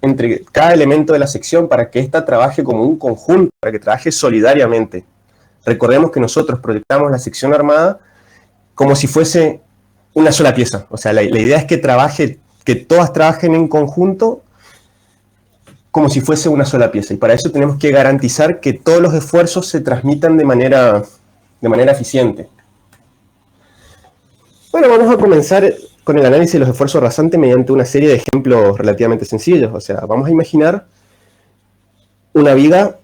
entre cada elemento de la sección para que ésta trabaje como un conjunto, para que trabaje solidariamente. Recordemos que nosotros proyectamos la sección armada como si fuese una sola pieza. O sea, la idea es que todas trabajen en conjunto como si fuese una sola pieza. Y para eso tenemos que garantizar que todos los esfuerzos se transmitan de manera eficiente. Bueno, vamos a comenzar con el análisis de los esfuerzos rasantes mediante una serie de ejemplos relativamente sencillos. O sea, vamos a imaginar una viga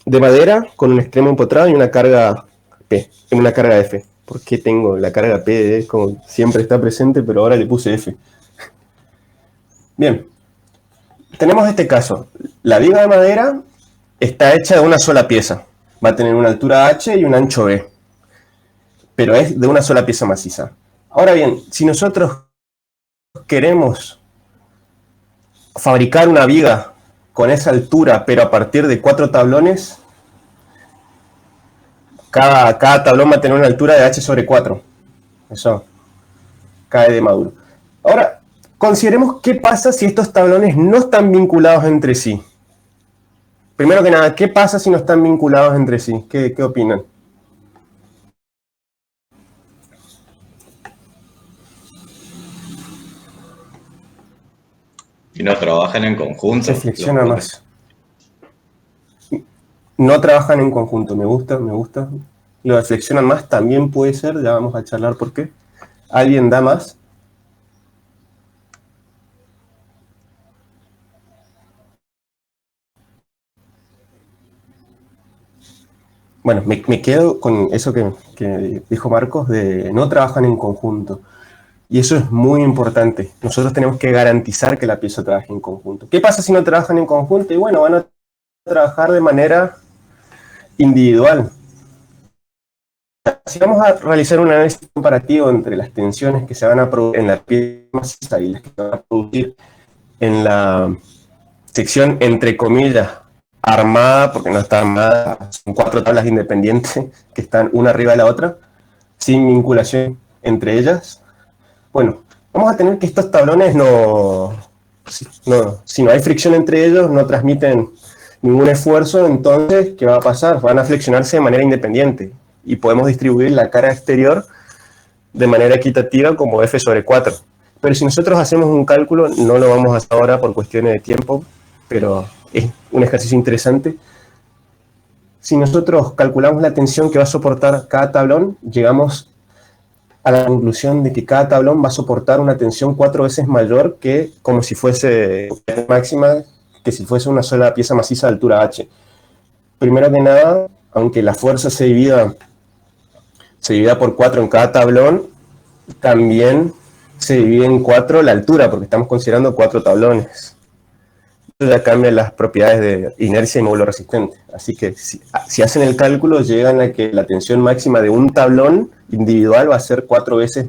de madera con un extremo empotrado y una carga P, una carga F. ¿Por qué tengo la carga P? Es como siempre está presente, pero ahora le puse F. Bien, tenemos este caso. La viga de madera está hecha de una sola pieza. Va a tener una altura H y un ancho B. Pero es de una sola pieza maciza. Ahora bien, si nosotros queremos fabricar una viga con esa altura, pero a partir de 4 tablones, cada tablón va a tener una altura de H sobre 4. Eso cae de maduro. Ahora, consideremos qué pasa si estos tablones no están vinculados entre sí. Primero que nada, ¿qué pasa si no están vinculados entre sí? ¿Qué opinan? Y no trabajan en conjunto. Se flexiona más. No trabajan en conjunto, me gusta. Lo de flexionan más también puede ser, ya vamos a charlar por qué. ¿Alguien da más? Bueno, me quedo con eso que dijo Marcos, de no trabajan en conjunto. Y eso es muy importante. Nosotros tenemos que garantizar que la pieza trabaje en conjunto. ¿Qué pasa si no trabajan en conjunto? Y bueno, van a trabajar de manera individual. Si vamos a realizar un análisis comparativo entre las tensiones que se van a producir en la pieza maciza y las que se van a producir en la sección, entre comillas, armada, porque no está armada, son 4 tablas independientes que están una arriba de la otra, sin vinculación entre ellas. Bueno, vamos a tener que estos tablones si no hay fricción entre ellos, no transmiten ningún esfuerzo, entonces, ¿qué va a pasar? Van a flexionarse de manera independiente y podemos distribuir la carga exterior de manera equitativa como F sobre 4. Pero si nosotros hacemos un cálculo, no lo vamos a hacer ahora por cuestiones de tiempo, pero es un ejercicio interesante. Si nosotros calculamos la tensión que va a soportar cada tablón, llegamos a la conclusión de que cada tablón va a soportar una tensión 4 veces mayor que como si fuese máxima, que si fuese una sola pieza maciza de altura H. Primero que nada, aunque la fuerza se divida por 4 en cada tablón, también se divide en 4 la altura, porque estamos considerando 4 tablones. Esto ya cambia las propiedades de inercia y módulo resistente. Así que si hacen el cálculo, llegan a que la tensión máxima de un tablón individual va a ser 4 veces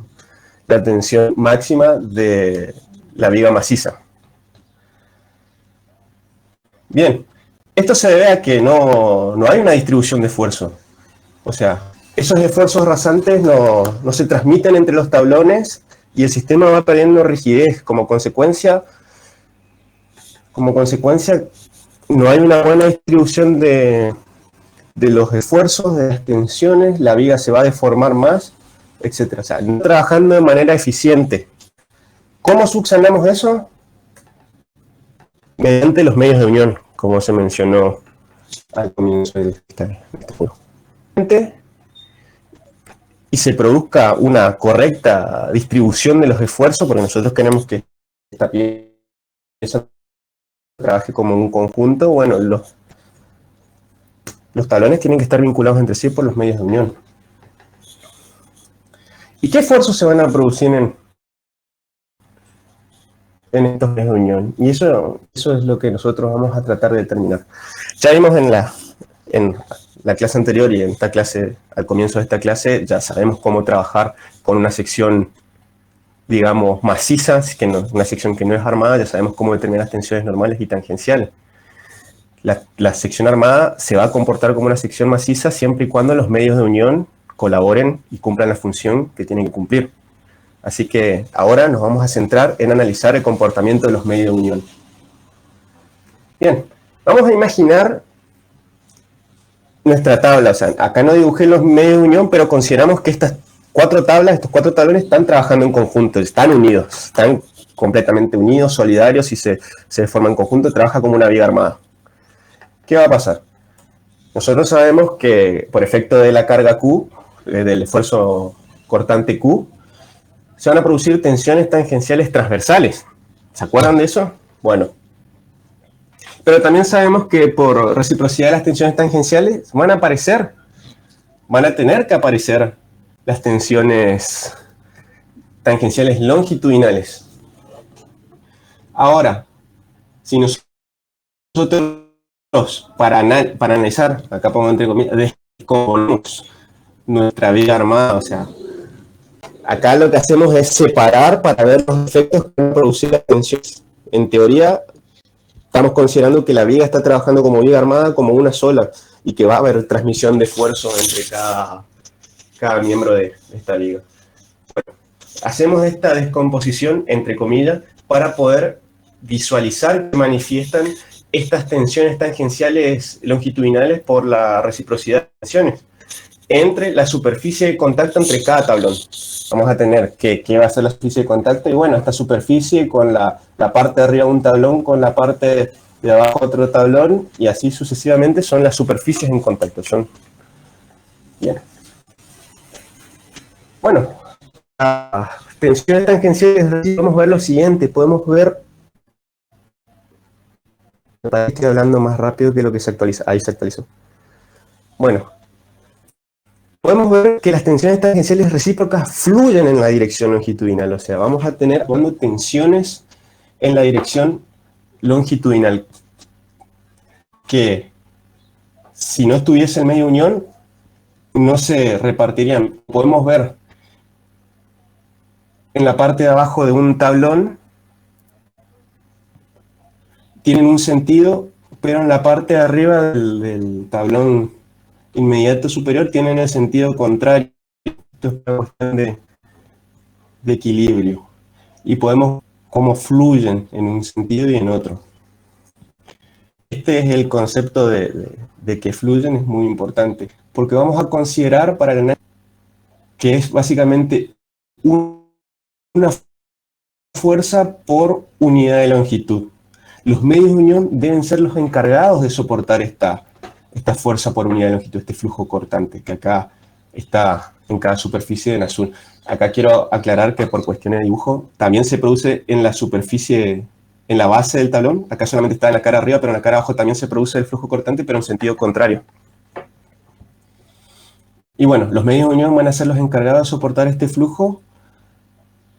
la tensión máxima de la viga maciza. Bien, esto se debe a que no hay una distribución de esfuerzo. O sea, esos esfuerzos rasantes no se transmiten entre los tablones y el sistema va perdiendo rigidez. Como consecuencia, no hay una buena distribución de los esfuerzos, de las tensiones, la viga se va a deformar más, etc. O sea, no trabajando de manera eficiente. ¿Cómo subsanamos eso? Mediante los medios de unión, como se mencionó al comienzo de este juego. Y se produzca una correcta distribución de los esfuerzos, porque nosotros queremos que esta pieza trabaje como un conjunto. Bueno, los talones tienen que estar vinculados entre sí por los medios de unión. ¿Y qué esfuerzos se van a producir en estos medios de unión? Y eso es lo que nosotros vamos a tratar de determinar. Ya vimos en la clase anterior y en esta clase, al comienzo de esta clase, ya sabemos cómo trabajar con una sección, digamos, maciza, una sección que no es armada, ya sabemos cómo determinar las tensiones normales y tangenciales. La sección armada se va a comportar como una sección maciza siempre y cuando los medios de unión colaboren y cumplan la función que tienen que cumplir. Así que ahora nos vamos a centrar en analizar el comportamiento de los medios de unión. Bien, vamos a imaginar nuestra tabla. O sea, acá no dibujé los medios de unión, pero consideramos que estas cuatro tablas, estos cuatro tablones están trabajando en conjunto, están unidos, están completamente unidos, solidarios y se forman en conjunto, trabaja como una viga armada. ¿Qué va a pasar? Nosotros sabemos que por efecto de la carga Q, del esfuerzo cortante Q, se van a producir tensiones tangenciales transversales. ¿Se acuerdan de eso? Bueno. Pero también sabemos que por reciprocidad de las tensiones tangenciales van a tener que aparecer las tensiones tangenciales longitudinales. Ahora, si nosotros para analizar, acá pongo entre comillas, descomponemos nuestra viga armada, o sea, acá lo que hacemos es separar para ver los efectos que van a producir las tensiones. En teoría, estamos considerando que la viga está trabajando como viga armada como una sola y que va a haber transmisión de esfuerzo entre cada miembro de esta viga. Bueno, hacemos esta descomposición, entre comillas, para poder visualizar que manifiestan estas tensiones tangenciales longitudinales por la reciprocidad de tensiones entre la superficie de contacto entre cada tablón. Vamos a tener ¿qué va a ser la superficie de contacto? Y bueno, esta superficie con la parte de arriba de un tablón, con la parte de abajo otro tablón, y así sucesivamente son las superficies en contacto. Bien. Bueno, las tensiones tangenciales, podemos ver lo siguiente, podemos ver... Me parece que estoy hablando más rápido que lo que se actualiza. Ahí se actualizó. Bueno, podemos ver que las tensiones tangenciales recíprocas fluyen en la dirección longitudinal. O sea, vamos a tener tensiones en la dirección longitudinal que, si no estuviese el medio de unión, no se repartirían. Podemos ver en la parte de abajo de un tablón, tienen un sentido, pero en la parte de arriba del tablón inmediato superior tienen el sentido contrario. Esto es una cuestión de equilibrio. Y podemos ver cómo fluyen en un sentido y en otro. Este es el concepto de que fluyen, es muy importante, porque vamos a considerar para el análisis que es básicamente una fuerza por unidad de longitud. Los medios de unión deben ser los encargados de soportar esta fuerza por unidad de longitud, este flujo cortante, que acá está en cada superficie en azul. Acá quiero aclarar que por cuestiones de dibujo también se produce en la superficie, en la base del tablón. Acá solamente está en la cara arriba, pero en la cara abajo también se produce el flujo cortante, pero en sentido contrario. Y bueno, los medios de unión van a ser los encargados de soportar este flujo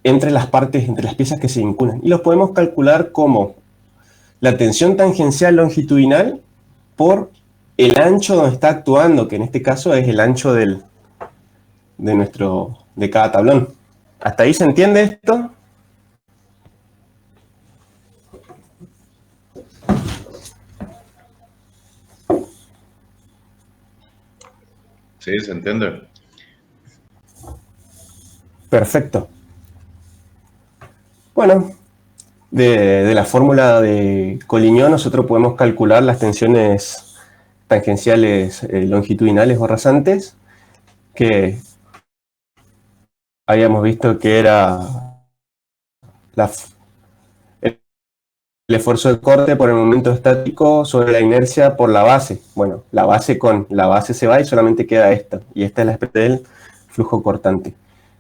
entre las partes, entre las piezas que se vinculan. Y los podemos calcular como la tensión tangencial longitudinal por el ancho donde está actuando, que en este caso es el ancho de cada tablón. ¿Hasta ahí se entiende esto? Sí, se entiende. Perfecto. Bueno, de la fórmula de Collignon nosotros podemos calcular las tensiones tangenciales longitudinales o rasantes, que habíamos visto que era el esfuerzo de corte por el momento estático sobre la inercia por la base. Bueno, la base se va y solamente queda esta. Y esta es la expresión del flujo cortante.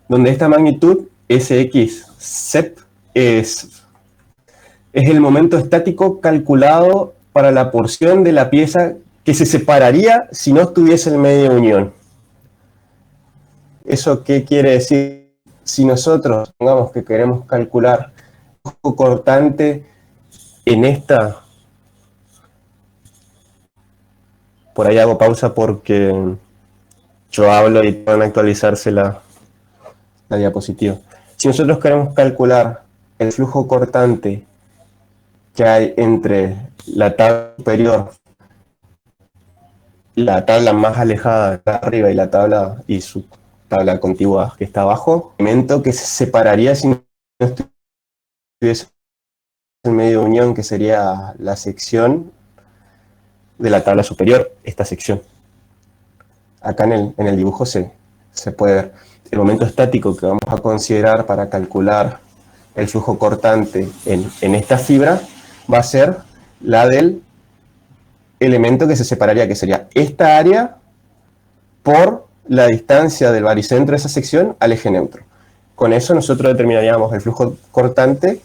Donde esta magnitud, Sx sep, es el momento estático calculado para la porción de la pieza que se separaría si no estuviese el medio de unión. ¿Eso qué quiere decir? Si nosotros, pongamos que queremos calcular el flujo cortante en esta... Por ahí hago pausa porque yo hablo y pueden actualizarse la diapositiva. Si nosotros queremos calcular el flujo cortante que hay entre la tabla superior, la tabla más alejada de arriba y la tabla y su tabla contigua que está abajo, elemento que se separaría si no estuviese el medio de unión, que sería la sección de la tabla superior, esta sección. Acá en el dibujo se puede ver. El momento estático que vamos a considerar para calcular el flujo cortante en esta fibra va a ser la del elemento que se separaría, que sería esta área por la distancia del baricentro de esa sección al eje neutro. Con eso nosotros determinaríamos el flujo cortante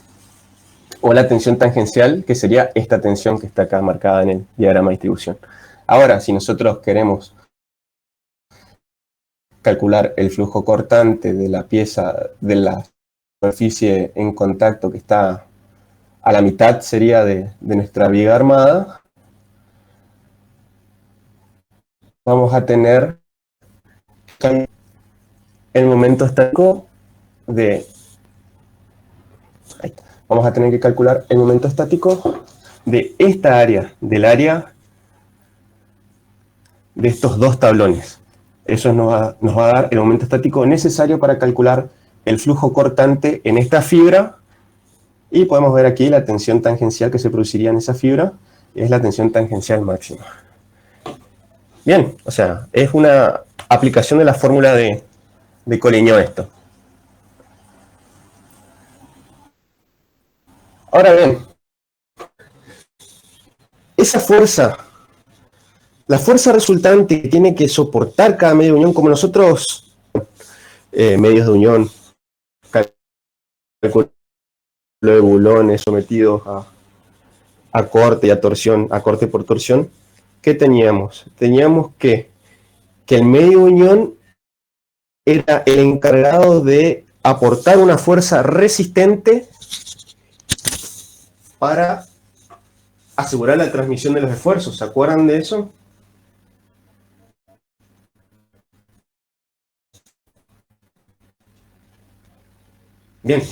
o la tensión tangencial, que sería esta tensión que está acá marcada en el diagrama de distribución. Ahora, si nosotros queremos calcular el flujo cortante de la pieza, de la superficie en contacto que está a la mitad, sería de nuestra viga armada, vamos a tener el momento estático de... Vamos a tener que calcular el momento estático de esta área, del área de estos dos tablones. Eso nos va a dar el momento estático necesario para calcular el flujo cortante en esta fibra, y podemos ver aquí la tensión tangencial que se produciría en esa fibra, es la tensión tangencial máxima. Bien, o sea, es una aplicación de la fórmula de Collignon esto. Ahora bien, esa fuerza, la fuerza resultante que tiene que soportar cada medio de unión, como nosotros, medios de unión, cálculo de bulones sometidos a corte y a torsión, a corte por torsión, ¿qué teníamos? Teníamos que el medio de unión era el encargado de aportar una fuerza resistente para asegurar la transmisión de los esfuerzos. ¿Se acuerdan de eso? Bien,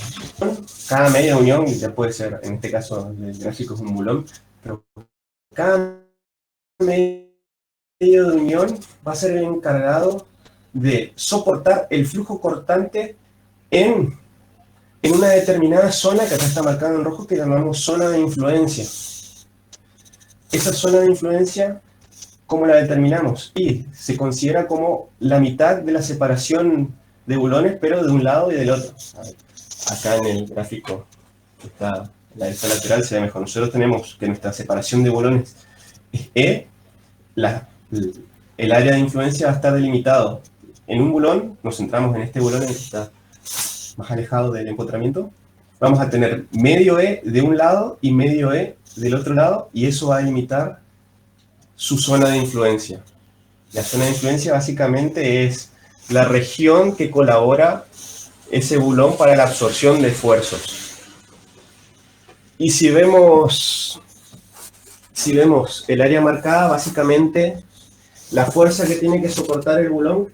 cada media unión, ya puede ser, en este caso el gráfico es un bulón, pero cada medio de unión va a ser el encargado de soportar el flujo cortante en una determinada zona que acá está marcada en rojo, que llamamos zona de influencia. Esa zona de influencia, ¿cómo la determinamos? Y se considera como la mitad de la separación de bulones, pero de un lado y del otro. Acá en el gráfico que está en la vista lateral se ve mejor. Nosotros tenemos que nuestra separación de bulones es E, el área de influencia va a estar delimitado en un bulón. Nos centramos en este bulón, en el que está más alejado del empotramiento. Vamos a tener medio E de un lado y medio E del otro lado, y eso va a delimitar su zona de influencia. La zona de influencia básicamente es la región que colabora ese bulón para la absorción de esfuerzos. Y si vemos el área marcada, básicamente la fuerza que tiene que soportar el bulón,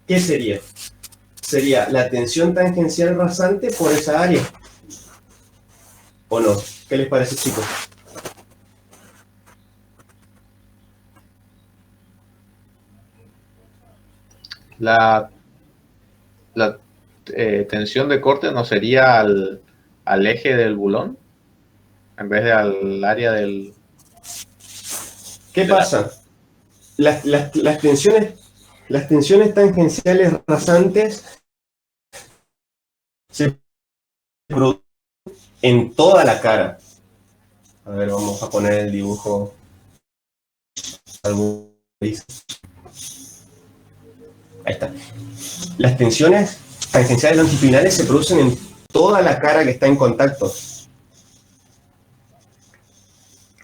¿qué sería? Sería la tensión tangencial rasante por esa área. ¿O no? ¿Qué les parece, chicos? La tensión de corte no sería al eje del bulón en vez de al área del... ¿Qué pasa? Las tensiones tangenciales rasantes se producen en toda la cara. A ver, vamos a poner el dibujo. Ahí está. Las tensiones tangenciales longitudinales se producen en toda la cara que está en contacto.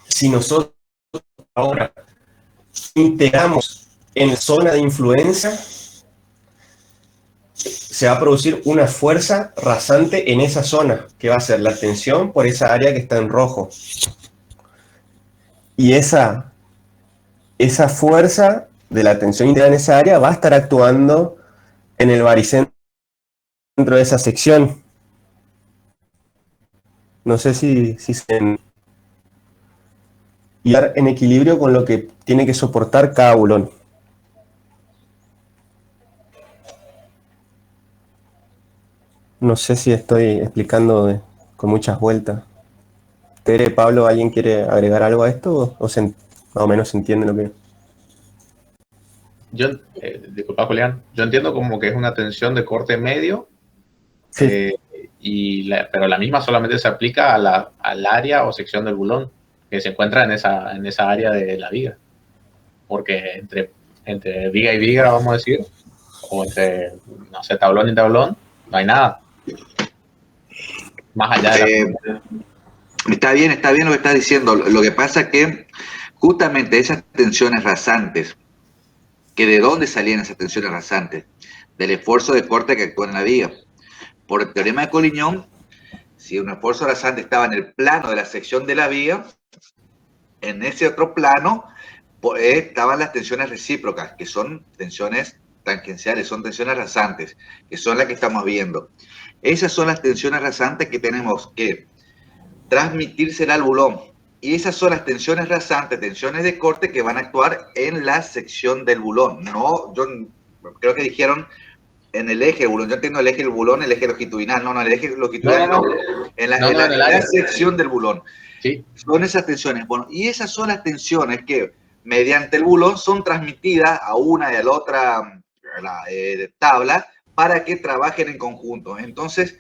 Si nosotros ahora integramos en zona de influencia, se va a producir una fuerza rasante en esa zona, que va a ser la tensión por esa área que está en rojo. Y esa fuerza de la tensión integrada en esa área va a estar actuando en el baricentro de esa sección. No sé si se... y estar en equilibrio con lo que tiene que soportar cada bulón. No sé si estoy explicando con muchas vueltas. Tere, Pablo, ¿alguien quiere agregar algo a esto? ¿O más o menos se entiende lo que...? Disculpa, Julián, yo entiendo como que es una tensión de corte medio, Sí, pero la misma solamente se aplica al área o sección del bulón que se encuentra en esa área de la viga. Porque entre viga y viga, vamos a decir, o entre, no sé, tablón y tablón, no hay nada. Más allá de la... Está bien lo que estás diciendo. Lo que pasa es que justamente esas tensiones rasantes, que de dónde salían esas tensiones rasantes, del esfuerzo de corte que actúa en la viga. Por el teorema de Collignon, si un esfuerzo rasante estaba en el plano de la sección de la viga, en ese otro plano estaban las tensiones recíprocas, que son tensiones tangenciales, son tensiones rasantes, que son las que estamos viendo. Esas son las tensiones rasantes que tenemos que transmitírsela al bulón. Y esas son las tensiones rasantes, tensiones de corte que van a actuar en la sección del bulón. No, yo creo que dijeron en el eje del bulón. Yo entiendo el eje del bulón, el eje longitudinal. No, el eje longitudinal no. En la sección del bulón. Sí. Son esas tensiones. Bueno, y esas son las tensiones que mediante el bulón son transmitidas a una y a la otra tabla para que trabajen en conjunto. Entonces,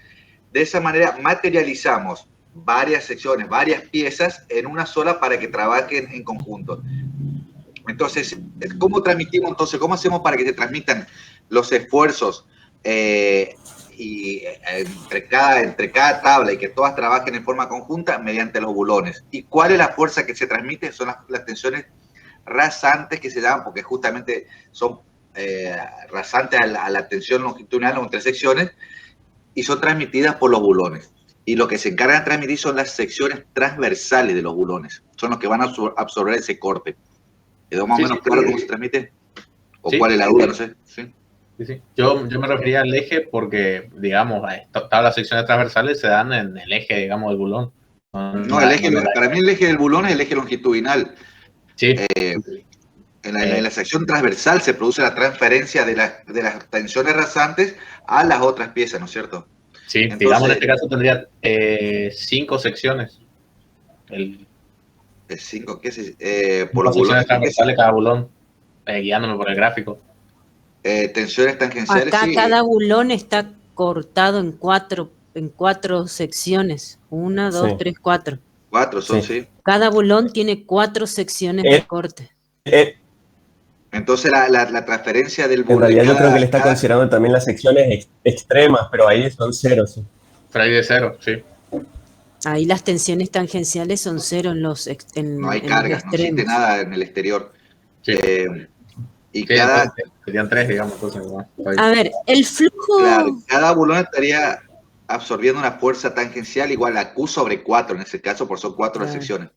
de esa manera materializamos varias secciones, varias piezas en una sola para que trabajen en conjunto. Entonces, ¿cómo transmitimos entonces? ¿Cómo hacemos para que se transmitan los esfuerzos entre cada tabla y que todas trabajen en forma conjunta? Mediante los bulones. ¿Y cuál es la fuerza que se transmite? Son las tensiones rasantes que se dan, porque justamente son rasantes a la tensión longitudinal o entre secciones, y son transmitidas por los bulones. Y lo que se encargan de transmitir son las secciones transversales de los bulones. Son los que van a absorber ese corte. ¿Quedó más o menos claro cómo se transmite? ¿O cuál es la duda? No sé. ¿Sí? Sí. Yo me refería al eje porque, digamos, todas las secciones transversales se dan en el eje, digamos, del bulón. Para mí el eje del bulón es el eje longitudinal. Sí. En la sección transversal se produce la transferencia de las tensiones rasantes a las otras piezas, ¿no es cierto? Sí, entonces, digamos, en este caso tendría 5 secciones. El 5, ¿qué es? Por los bulones transversales cada bulón, guiándome por el gráfico. Tensiones tangenciales. Acá sí, cada bulón está cortado en cuatro secciones. 1, 2, 3, 4. 4 son, sí. Cada bulón tiene 4 secciones de corte. Entonces la transferencia del bulón... En realidad yo creo que le está considerando también las secciones extremas, pero ahí son 0, sí. Pero ahí de 0, sí. Ahí las tensiones tangenciales son 0 en los extremos. No hay cargas, no existe nada en el exterior. Sí. Y sí, serían 3, digamos. Entonces, a ver, el flujo... Claro, cada bulón estaría absorbiendo una fuerza tangencial igual a Q sobre 4 en ese caso, por son 4 las secciones.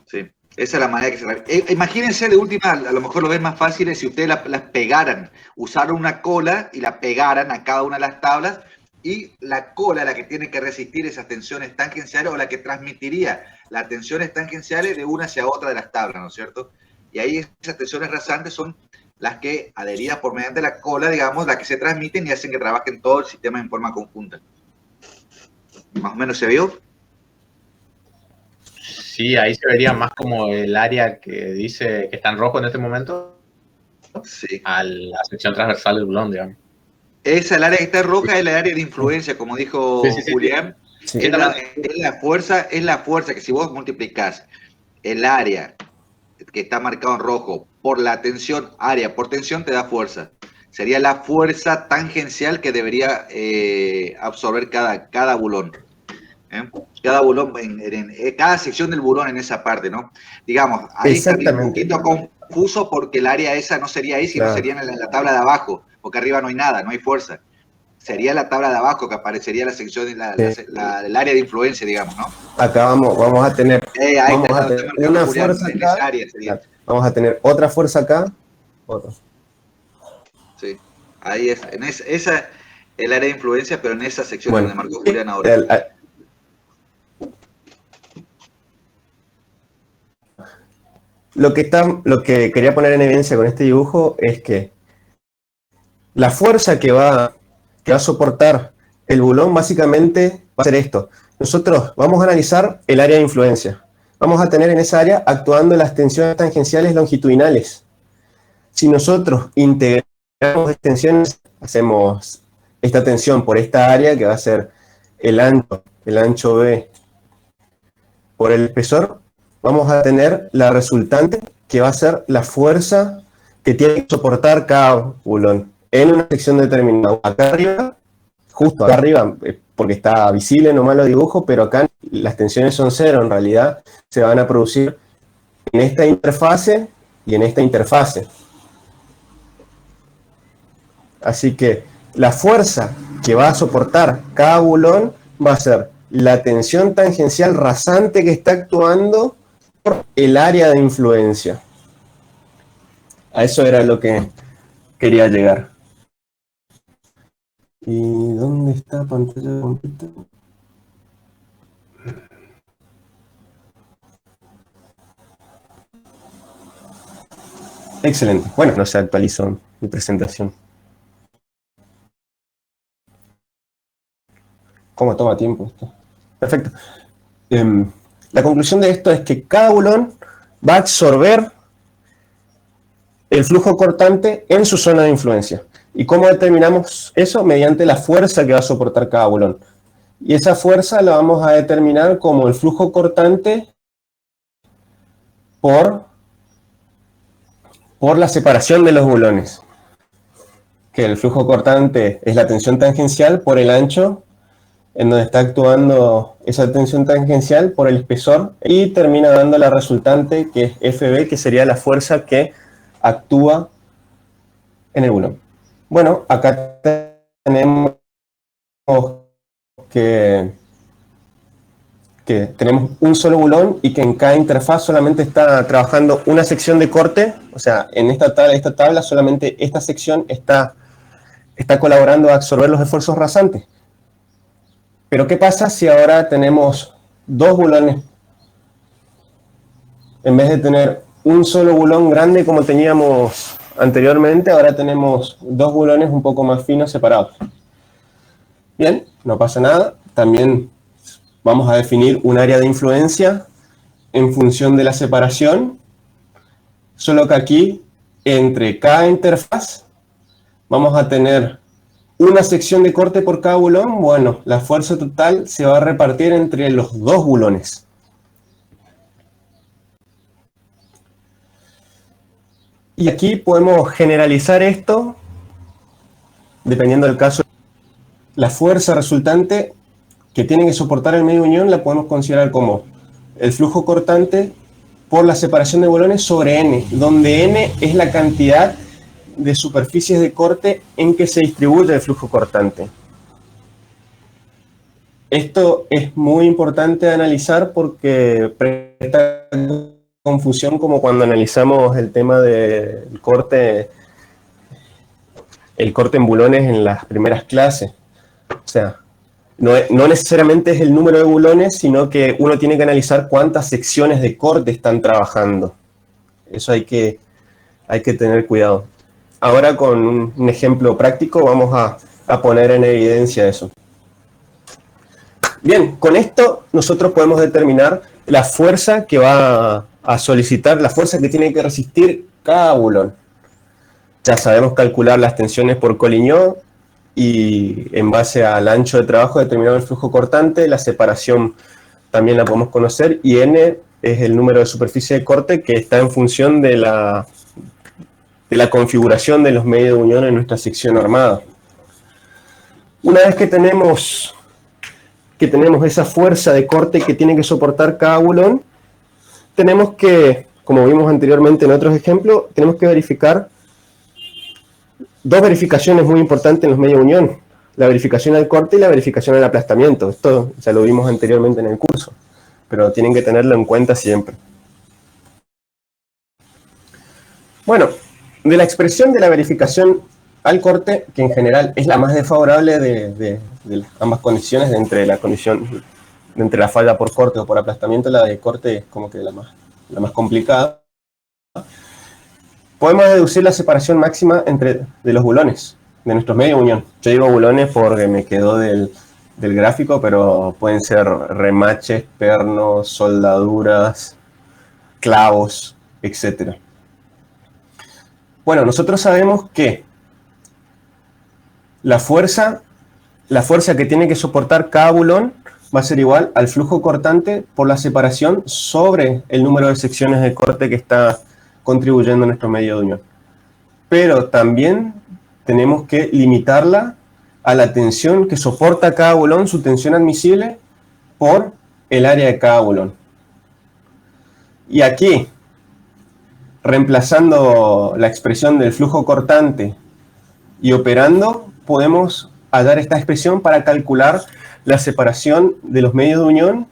Sí. Esa es la manera que se... imagínense de última, a lo mejor lo ven más fácil si ustedes las pegaran, usaron una cola y la pegaran a cada una de las tablas, y la cola la que tiene que resistir esas tensiones tangenciales o la que transmitiría las tensiones tangenciales de una hacia otra de las tablas, ¿no es cierto? Y ahí esas tensiones rasantes son las que, adheridas por mediante la cola, digamos, las que se transmiten y hacen que trabajen todo el sistema en forma conjunta. ¿Más o menos se vio? Sí, ahí se vería más como el área que dice que está en rojo en este momento. Sí. A la sección transversal del bulón, digamos. Esa, el área que está roja, es el área de influencia, como dijo Julián. Sí. Es la fuerza que si vos multiplicás el área que está marcado en rojo por la tensión, área por tensión, te da fuerza. Sería la fuerza tangencial que debería absorber cada bulón. Cada bulón, cada sección del bulón en esa parte, ¿no? Digamos, ahí está un poquito confuso porque el área esa no sería ahí, sino sería en la tabla de abajo, porque arriba no hay nada, no hay fuerza. Sería la tabla de abajo que aparecería la sección, el área de influencia, digamos, ¿no? Acá vamos a tener una fuerza acá, vamos a tener otra fuerza acá, otra. Sí, ahí es, esa el área de influencia, pero en esa sección donde marcó Julián ahora. Lo que quería poner en evidencia con este dibujo es que la fuerza que va a soportar el bulón básicamente a ser esto. Nosotros vamos a analizar el área de influencia. Vamos a tener en esa área actuando las tensiones tangenciales longitudinales. Si nosotros integramos extensiones, hacemos esta tensión por esta área, que va a ser el ancho B por el espesor, vamos a tener la resultante, que va a ser la fuerza que tiene que soportar cada bulón en una sección determinada. Acá arriba, justo acá arriba, porque está visible, nomás lo dibujo, pero acá las tensiones son cero, en realidad se van a producir en esta interfase y en esta interfase. Así que la fuerza que va a soportar cada bulón va a ser la tensión tangencial rasante que está actuando por el área de influencia. A eso era lo que quería llegar. ¿Y dónde está pantalla completa? Excelente. Bueno, no se actualizó mi presentación. ¿Cómo toma tiempo esto? Perfecto. La conclusión de esto es que cada bulón va a absorber el flujo cortante en su zona de influencia. ¿Y cómo determinamos eso? Mediante la fuerza que va a soportar cada bulón. Y esa fuerza la vamos a determinar como el flujo cortante por la separación de los bulones. Que el flujo cortante es la tensión tangencial por el ancho en donde está actuando esa tensión tangencial por el espesor, y termina dando la resultante, que es FB, que sería la fuerza que actúa en el bulón. Bueno, acá tenemos que tenemos un solo bulón y que en cada interfaz solamente está trabajando una sección de corte. O sea, en esta tabla solamente esta sección está colaborando a absorber los esfuerzos rasantes. Pero ¿qué pasa si ahora tenemos dos bulones? En vez de tener un solo bulón grande como teníamos anteriormente, ahora tenemos dos bulones un poco más finos separados. Bien, no pasa nada. También vamos a definir un área de influencia en función de la separación, solo que aquí, entre cada interfaz, vamos a tener una sección de corte por cada bulón. Bueno, la fuerza total se va a repartir entre los dos bulones. Y aquí podemos generalizar esto, dependiendo del caso. La fuerza resultante que tiene que soportar el medio unión la podemos considerar como el flujo cortante por la separación de bulones sobre N, donde N es la cantidad de superficies de corte en que se distribuye el flujo cortante. Esto es muy importante de analizar porque presta confusión, como cuando analizamos el tema del corte, el corte en bulones en las primeras clases. O sea, no necesariamente es el número de bulones, sino que uno tiene que analizar cuántas secciones de corte están trabajando. Eso hay que tener cuidado. Ahora, con un ejemplo práctico, vamos a poner en evidencia eso. Bien, con esto nosotros podemos determinar la fuerza que va a solicitar, la fuerza que tiene que resistir cada bulón. Ya sabemos calcular las tensiones por Collignon y en base al ancho de trabajo determinar el flujo cortante. La separación también la podemos conocer, y N es el número de superficie de corte que está en función de la configuración de los medios de unión en nuestra sección armada. Una vez que tenemos esa fuerza de corte que tiene que soportar cada bulón, tenemos que, como vimos anteriormente en otros ejemplos, tenemos que verificar dos verificaciones muy importantes en los medios de unión: la verificación al corte y la verificación al aplastamiento. Esto ya lo vimos anteriormente en el curso, pero tienen que tenerlo en cuenta siempre. Bueno, de la expresión de la verificación al corte, que en general es la más desfavorable de ambas condiciones, entre la falla por corte o por aplastamiento, la de corte es como que la más complicada. Podemos deducir la separación máxima de los bulones, de nuestros medios de unión. Yo digo bulones porque me quedó del del gráfico, pero pueden ser remaches, pernos, soldaduras, clavos, etc. Bueno, nosotros sabemos que la fuerza que tiene que soportar cada bulón va a ser igual al flujo cortante por la separación sobre el número de secciones de corte que está contribuyendo a nuestro medio de unión. Pero también tenemos que limitarla a la tensión que soporta cada bulón, su tensión admisible, por el área de cada bulón. Y aquí, reemplazando la expresión del flujo cortante y operando, podemos hallar esta expresión para calcular la separación de los medios de unión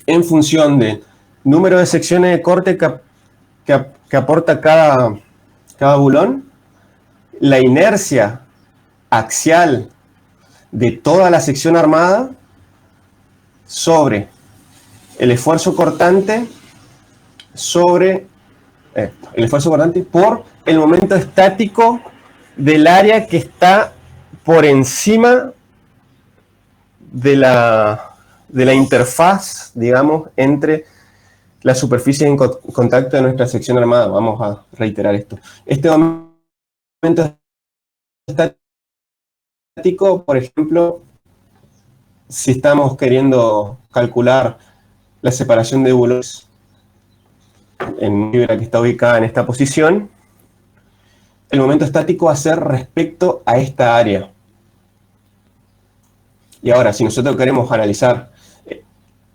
en función del número de secciones de corte que aporta cada bulón, la inercia axial de toda la sección armada sobre el esfuerzo cortante por el momento estático del área que está por encima de la interfaz, digamos, entre la superficie en contacto de nuestra sección armada. Vamos a reiterar esto. Este momento estático, por ejemplo, si estamos queriendo calcular la separación de bulones en una fibra que está ubicada en esta posición, el momento estático va a ser respecto a esta área. Y ahora, si nosotros queremos analizar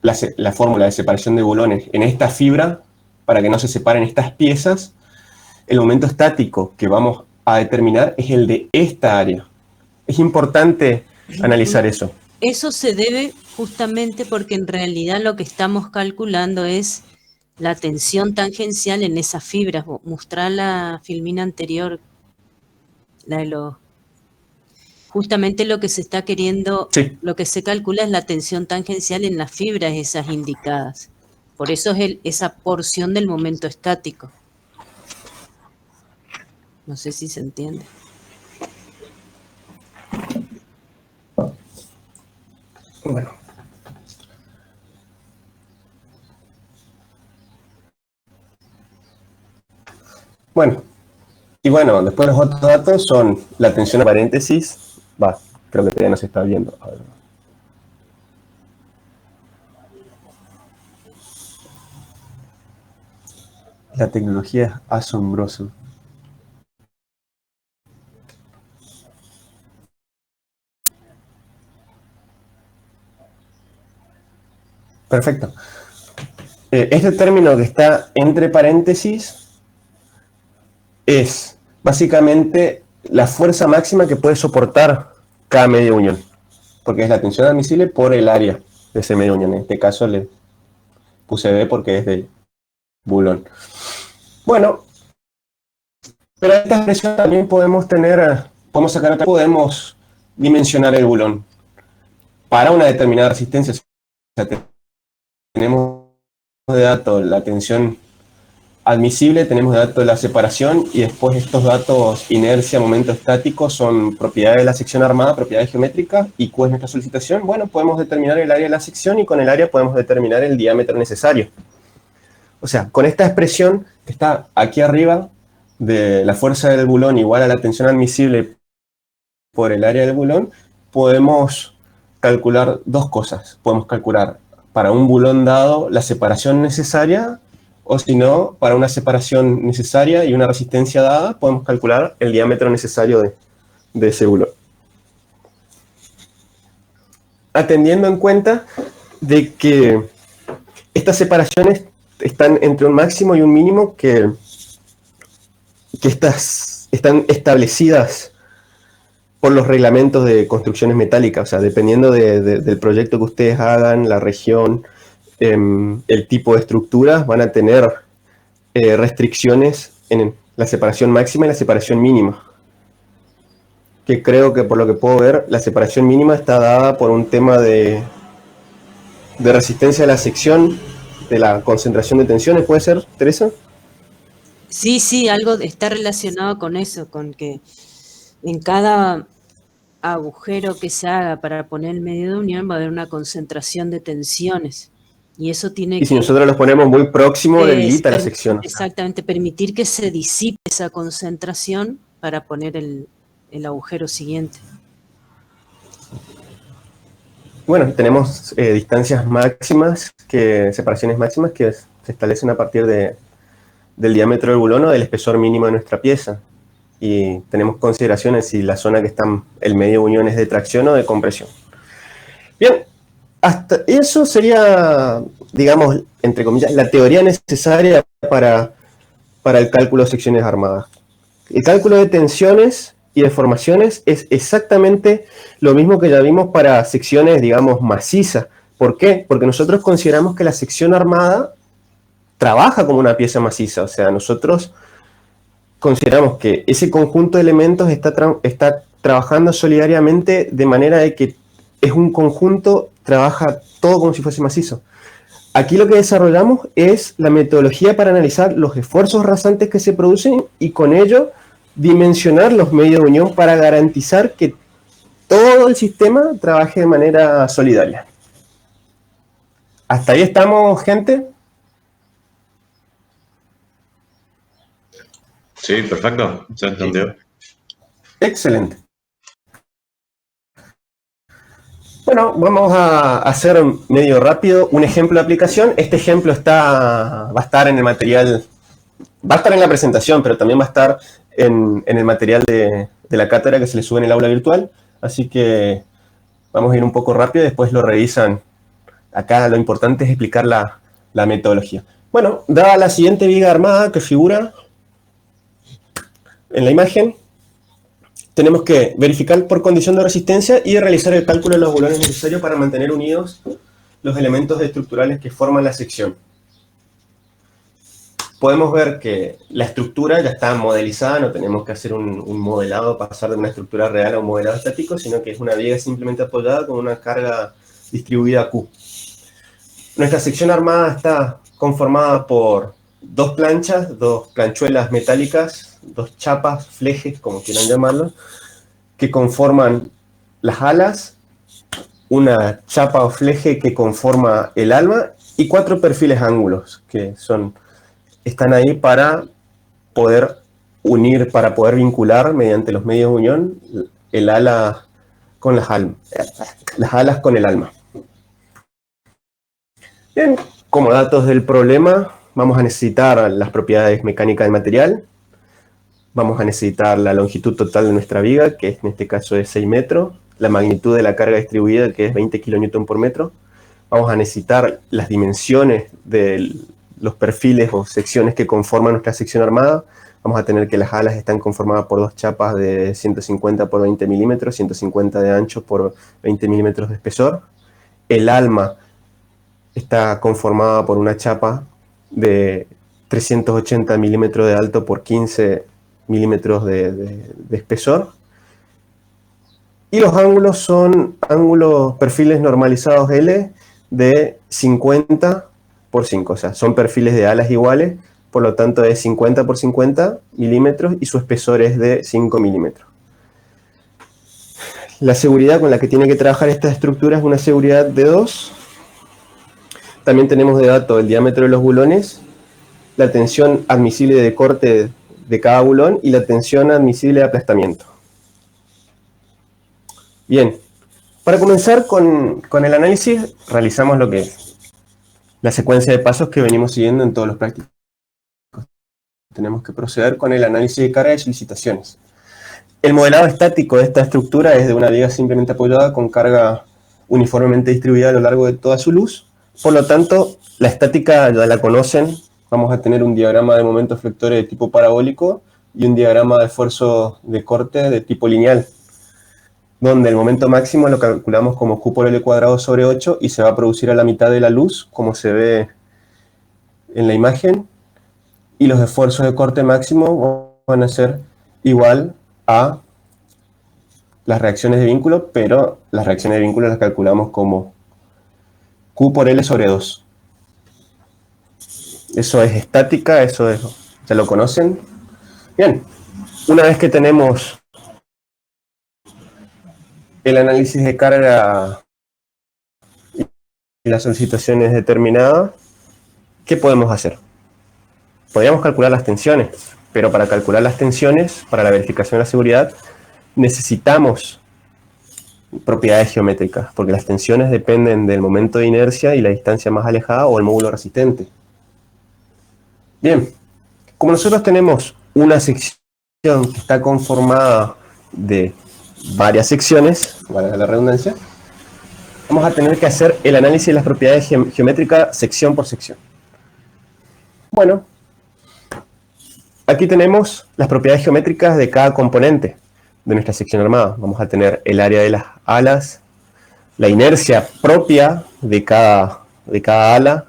la fórmula de separación de bulones en esta fibra, para que no se separen estas piezas, el momento estático que vamos a determinar es el de esta área. Es importante analizar eso. Eso se debe justamente porque en realidad lo que estamos calculando es la tensión tangencial en esas fibras. Mostrar la filmina anterior, la de los... Justamente lo que se está queriendo, Sí. Lo que se calcula es la tensión tangencial en las fibras esas indicadas. Por eso es esa porción del momento estático. No sé si se entiende. Bueno, y bueno, después los otros datos son la tensión a paréntesis. Creo que todavía no se está viendo. A ver. La tecnología es asombrosa. Perfecto. Este término que está entre paréntesis es básicamente la fuerza máxima que puede soportar cada medio de unión, porque es la tensión admisible por el área de ese medio de unión. En este caso le puse B porque es de bulón. Bueno, pero esta expresión también podemos dimensionar el bulón para una determinada resistencia. O sea, tenemos de datos la tensión admisible, tenemos de datos la separación, y después estos datos, inercia, momento estático, son propiedades de la sección armada, propiedades geométricas. ¿Y cuál es nuestra solicitación? Bueno, podemos determinar el área de la sección, y con el área podemos determinar el diámetro necesario. O sea, con esta expresión que está aquí arriba, de la fuerza del bulón igual a la tensión admisible por el área del bulón, podemos calcular dos cosas. Podemos calcular para un bulón dado la separación necesaria, o si no, para una separación necesaria y una resistencia dada, podemos calcular el diámetro necesario de ese bulón. Atendiendo en cuenta de que estas separaciones están entre un máximo y un mínimo que están establecidas por los reglamentos de construcciones metálicas. O sea, dependiendo del proyecto que ustedes hagan, la región, el tipo de estructuras, van a tener restricciones en la separación máxima y la separación mínima. Que creo que, por lo que puedo ver, la separación mínima está dada por un tema de resistencia de la sección, de la concentración de tensiones. ¿Puede ser, Teresa? Sí, algo está relacionado con eso, con que en cada agujero que se haga para poner el medio de unión, va a haber una concentración de tensiones. Y eso tiene Y si nosotros los ponemos muy próximo, debilita la sección. Exactamente, permitir que se disipe esa concentración para poner el agujero siguiente. Bueno, tenemos distancias máximas, separaciones máximas que se establecen a partir del diámetro del bulón o del espesor mínimo de nuestra pieza. Y tenemos consideraciones si la zona que está el medio unión es de tracción o de compresión. Bien, hasta eso sería, digamos, entre comillas, la teoría necesaria para el cálculo de secciones armadas. El cálculo de tensiones y deformaciones es exactamente lo mismo que ya vimos para secciones, digamos, macizas. ¿Por qué? Porque nosotros consideramos que la sección armada trabaja como una pieza maciza. O sea, nosotros consideramos que ese conjunto de elementos está trabajando solidariamente de manera de que es un conjunto, trabaja todo como si fuese macizo. Aquí lo que desarrollamos es la metodología para analizar los esfuerzos rasantes que se producen y con ello dimensionar los medios de unión para garantizar que todo el sistema trabaje de manera solidaria. ¿Hasta ahí estamos, gente? Sí, perfecto. Se entendió. Excelente. Bueno, vamos a hacer medio rápido un ejemplo de aplicación. Este ejemplo va a estar en el material, va a estar en la presentación, pero también va a estar en el material de la cátedra que se les sube en el aula virtual. Así que vamos a ir un poco rápido y después lo revisan. Acá lo importante es explicar la metodología. Bueno, dada la siguiente viga armada que figura en la imagen, tenemos que verificar por condición de resistencia y realizar el cálculo de los bulones necesarios para mantener unidos los elementos estructurales que forman la sección. Podemos ver que la estructura ya está modelizada, no tenemos que hacer un modelado, pasar de una estructura real a un modelado estático, sino que es una viga simplemente apoyada con una carga distribuida Q. Nuestra sección armada está conformada por dos planchas, dos planchuelas metálicas, dos chapas, flejes, como quieran llamarlo, que conforman las alas, una chapa o fleje que conforma el alma y 4 perfiles ángulos que están ahí para poder unir, para poder vincular mediante los medios de unión el ala con las alas con el alma. Bien, como datos del problema, vamos a necesitar las propiedades mecánicas del material, vamos a necesitar la longitud total de nuestra viga, que en este caso es 6 metros, la magnitud de la carga distribuida, que es 20 kN por metro, vamos a necesitar las dimensiones de los perfiles o secciones que conforman nuestra sección armada, vamos a tener que las alas están conformadas por dos chapas de 150 por 20 milímetros, 150 de ancho por 20 milímetros de espesor, el alma está conformada por una chapa de 380 milímetros de alto por 15 milímetros de espesor. Y los ángulos son perfiles normalizados L de 50 por 5. O sea, son perfiles de alas iguales, por lo tanto es 50 por 50 milímetros y su espesor es de 5 milímetros. La seguridad con la que tiene que trabajar esta estructura es una seguridad de 2. También tenemos de dato el diámetro de los bulones, la tensión admisible de corte de cada bulón y la tensión admisible de aplastamiento. Bien, para comenzar con el análisis, realizamos lo que es la secuencia de pasos que venimos siguiendo en todos los prácticos. Tenemos que proceder con el análisis de carga y solicitaciones. El modelado estático de esta estructura es de una viga simplemente apoyada con carga uniformemente distribuida a lo largo de toda su luz. Por lo tanto, la estática ya la conocen. Vamos a tener un diagrama de momentos flectores de tipo parabólico y un diagrama de esfuerzo de corte de tipo lineal, donde el momento máximo lo calculamos como Q por L cuadrado sobre 8 y se va a producir a la mitad de la luz, como se ve en la imagen, y los esfuerzos de corte máximo van a ser igual a las reacciones de vínculo, pero las reacciones de vínculo las calculamos como Q por L sobre 2. Eso es estática, eso es, ya lo conocen. Bien, una vez que tenemos el análisis de carga y la solicitación es determinada, ¿qué podemos hacer? Podríamos calcular las tensiones, pero para calcular las tensiones, para la verificación de la seguridad, necesitamos propiedades geométricas, porque las tensiones dependen del momento de inercia y la distancia más alejada o el módulo resistente. Bien, como nosotros tenemos una sección que está conformada de varias secciones, valga la redundancia, vamos a tener que hacer el análisis de las propiedades geométricas sección por sección. Bueno, aquí tenemos las propiedades geométricas de cada componente de nuestra sección armada. Vamos a tener el área de las alas, la inercia propia de cada ala,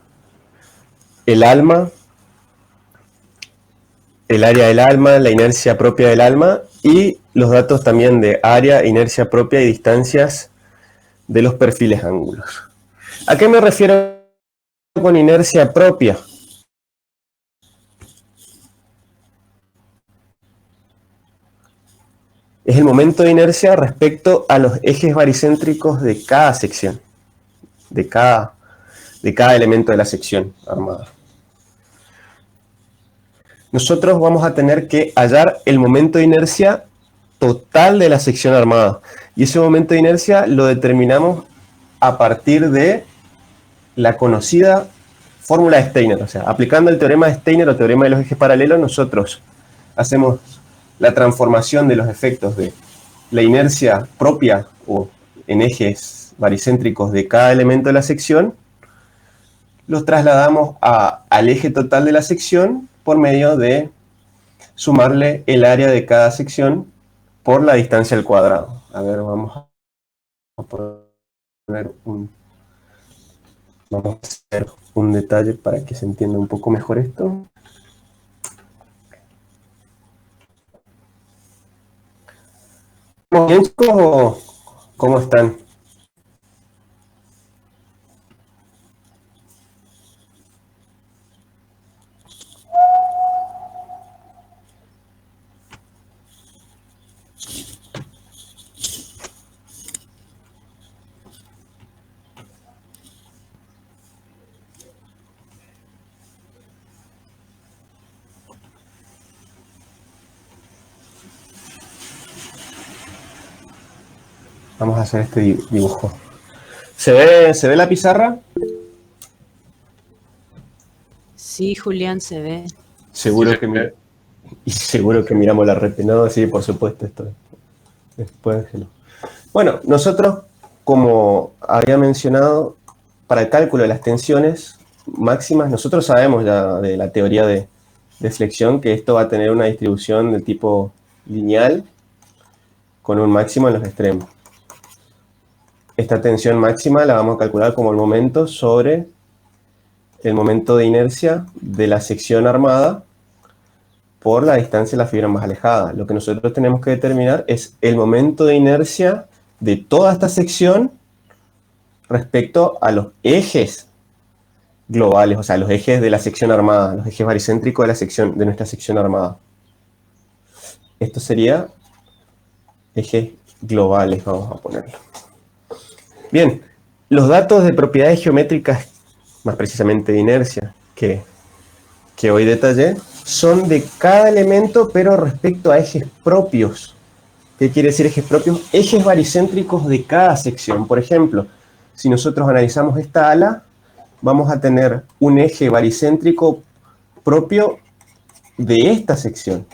el alma, el área del alma, la inercia propia del alma y los datos también de área, inercia propia y distancias de los perfiles ángulos. ¿A qué me refiero con inercia propia? Es el momento de inercia respecto a los ejes baricéntricos de cada sección, de cada elemento de la sección armada. Nosotros vamos a tener que hallar el momento de inercia total de la sección armada. Y ese momento de inercia lo determinamos a partir de la conocida fórmula de Steiner. O sea, aplicando el teorema de Steiner o teorema de los ejes paralelos, nosotros hacemos la transformación de los efectos de la inercia propia o en ejes baricéntricos de cada elemento de la sección, los trasladamos al eje total de la sección por medio de sumarle el área de cada sección por la distancia al cuadrado. A ver, vamos a poner vamos a hacer un detalle para que se entienda un poco mejor esto. ¿Estamos bien, chicos, o cómo están? Vamos a hacer este dibujo. ¿Se ve la pizarra? Sí, Julián, se ve. Seguro Sí, que y seguro que miramos la red. No, sí, por supuesto, esto después. Bueno, nosotros, como había mencionado, para el cálculo de las tensiones máximas, nosotros sabemos ya de la teoría de flexión que esto va a tener una distribución de tipo lineal con un máximo en los extremos. Esta tensión máxima la vamos a calcular como el momento sobre el momento de inercia de la sección armada por la distancia de la fibra más alejada. Lo que nosotros tenemos que determinar es el momento de inercia de toda esta sección respecto a los ejes globales, o sea, los ejes de la sección armada, los ejes baricéntricos de nuestra sección armada. Esto sería ejes globales, vamos a ponerlo. Bien, los datos de propiedades geométricas, más precisamente de inercia, que hoy detallé, son de cada elemento, pero respecto a ejes propios. ¿Qué quiere decir ejes propios? Ejes baricéntricos de cada sección. Por ejemplo, si nosotros analizamos esta ala, vamos a tener un eje baricéntrico propio de esta sección.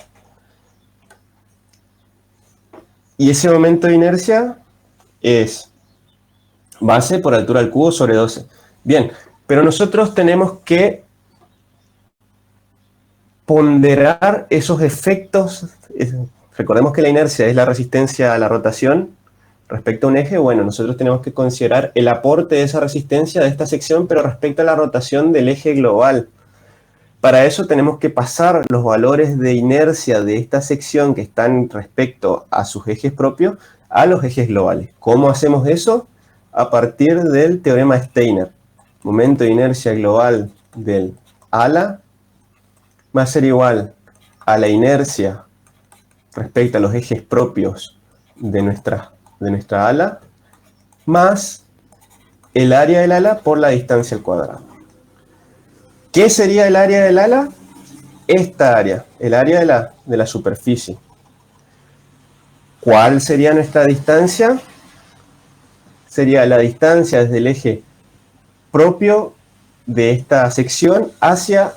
Y ese momento de inercia es base por altura al cubo sobre 12. Bien, pero nosotros tenemos que ponderar esos efectos. Recordemos que la inercia es la resistencia a la rotación respecto a un eje. Bueno, nosotros tenemos que considerar el aporte de esa resistencia de esta sección, pero respecto a la rotación del eje global. Para eso tenemos que pasar los valores de inercia de esta sección que están respecto a sus ejes propios a los ejes globales. ¿Cómo hacemos eso? A partir del teorema de Steiner. Momento de inercia global del ala va a ser igual a la inercia respecto a los ejes propios de de nuestra ala más el área del ala por la distancia al cuadrado. ¿Qué sería el área del ala? Esta área, el área de la superficie. ¿Cuál sería nuestra distancia? Sería la distancia desde el eje propio de esta sección hacia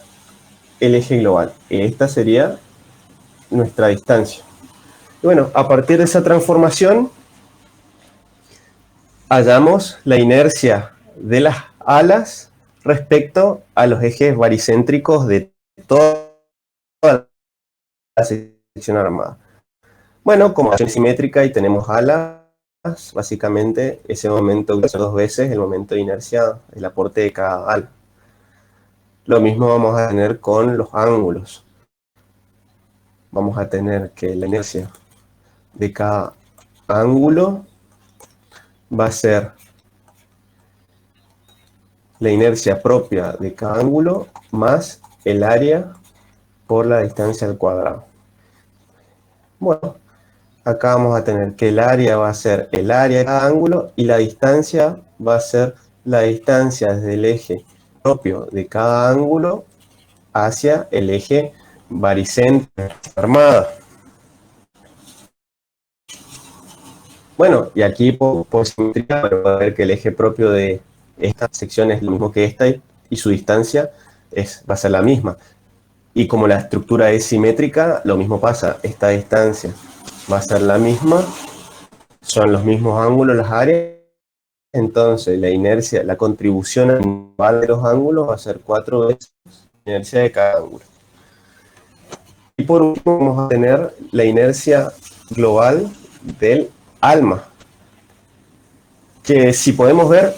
el eje global. Esta sería nuestra distancia. Y bueno, a partir de esa transformación, hallamos la inercia de las alas respecto a los ejes baricéntricos de toda la sección armada. Bueno, como acción simétrica y tenemos alas, básicamente ese momento va a ser 2 veces el momento de inercia, el aporte de cada ala. Lo mismo vamos a tener con los ángulos. Vamos a tener que la inercia de cada ángulo va a ser la inercia propia de cada ángulo más el área por la distancia al cuadrado. Bueno, acá vamos a tener que el área va a ser el área de cada ángulo y la distancia va a ser la distancia desde el eje propio de cada ángulo hacia el eje baricéntrico armada. Bueno, y aquí por simetría podemos ver que el eje propio de esta sección es lo mismo que esta y su distancia va a ser la misma. Y como la estructura es simétrica, lo mismo pasa. Esta distancia va a ser la misma, son los mismos ángulos, las áreas. Entonces la inercia, la contribución anual de los ángulos va a ser 4 veces la inercia de cada ángulo. Y por último vamos a tener la inercia global del alma, que si podemos ver,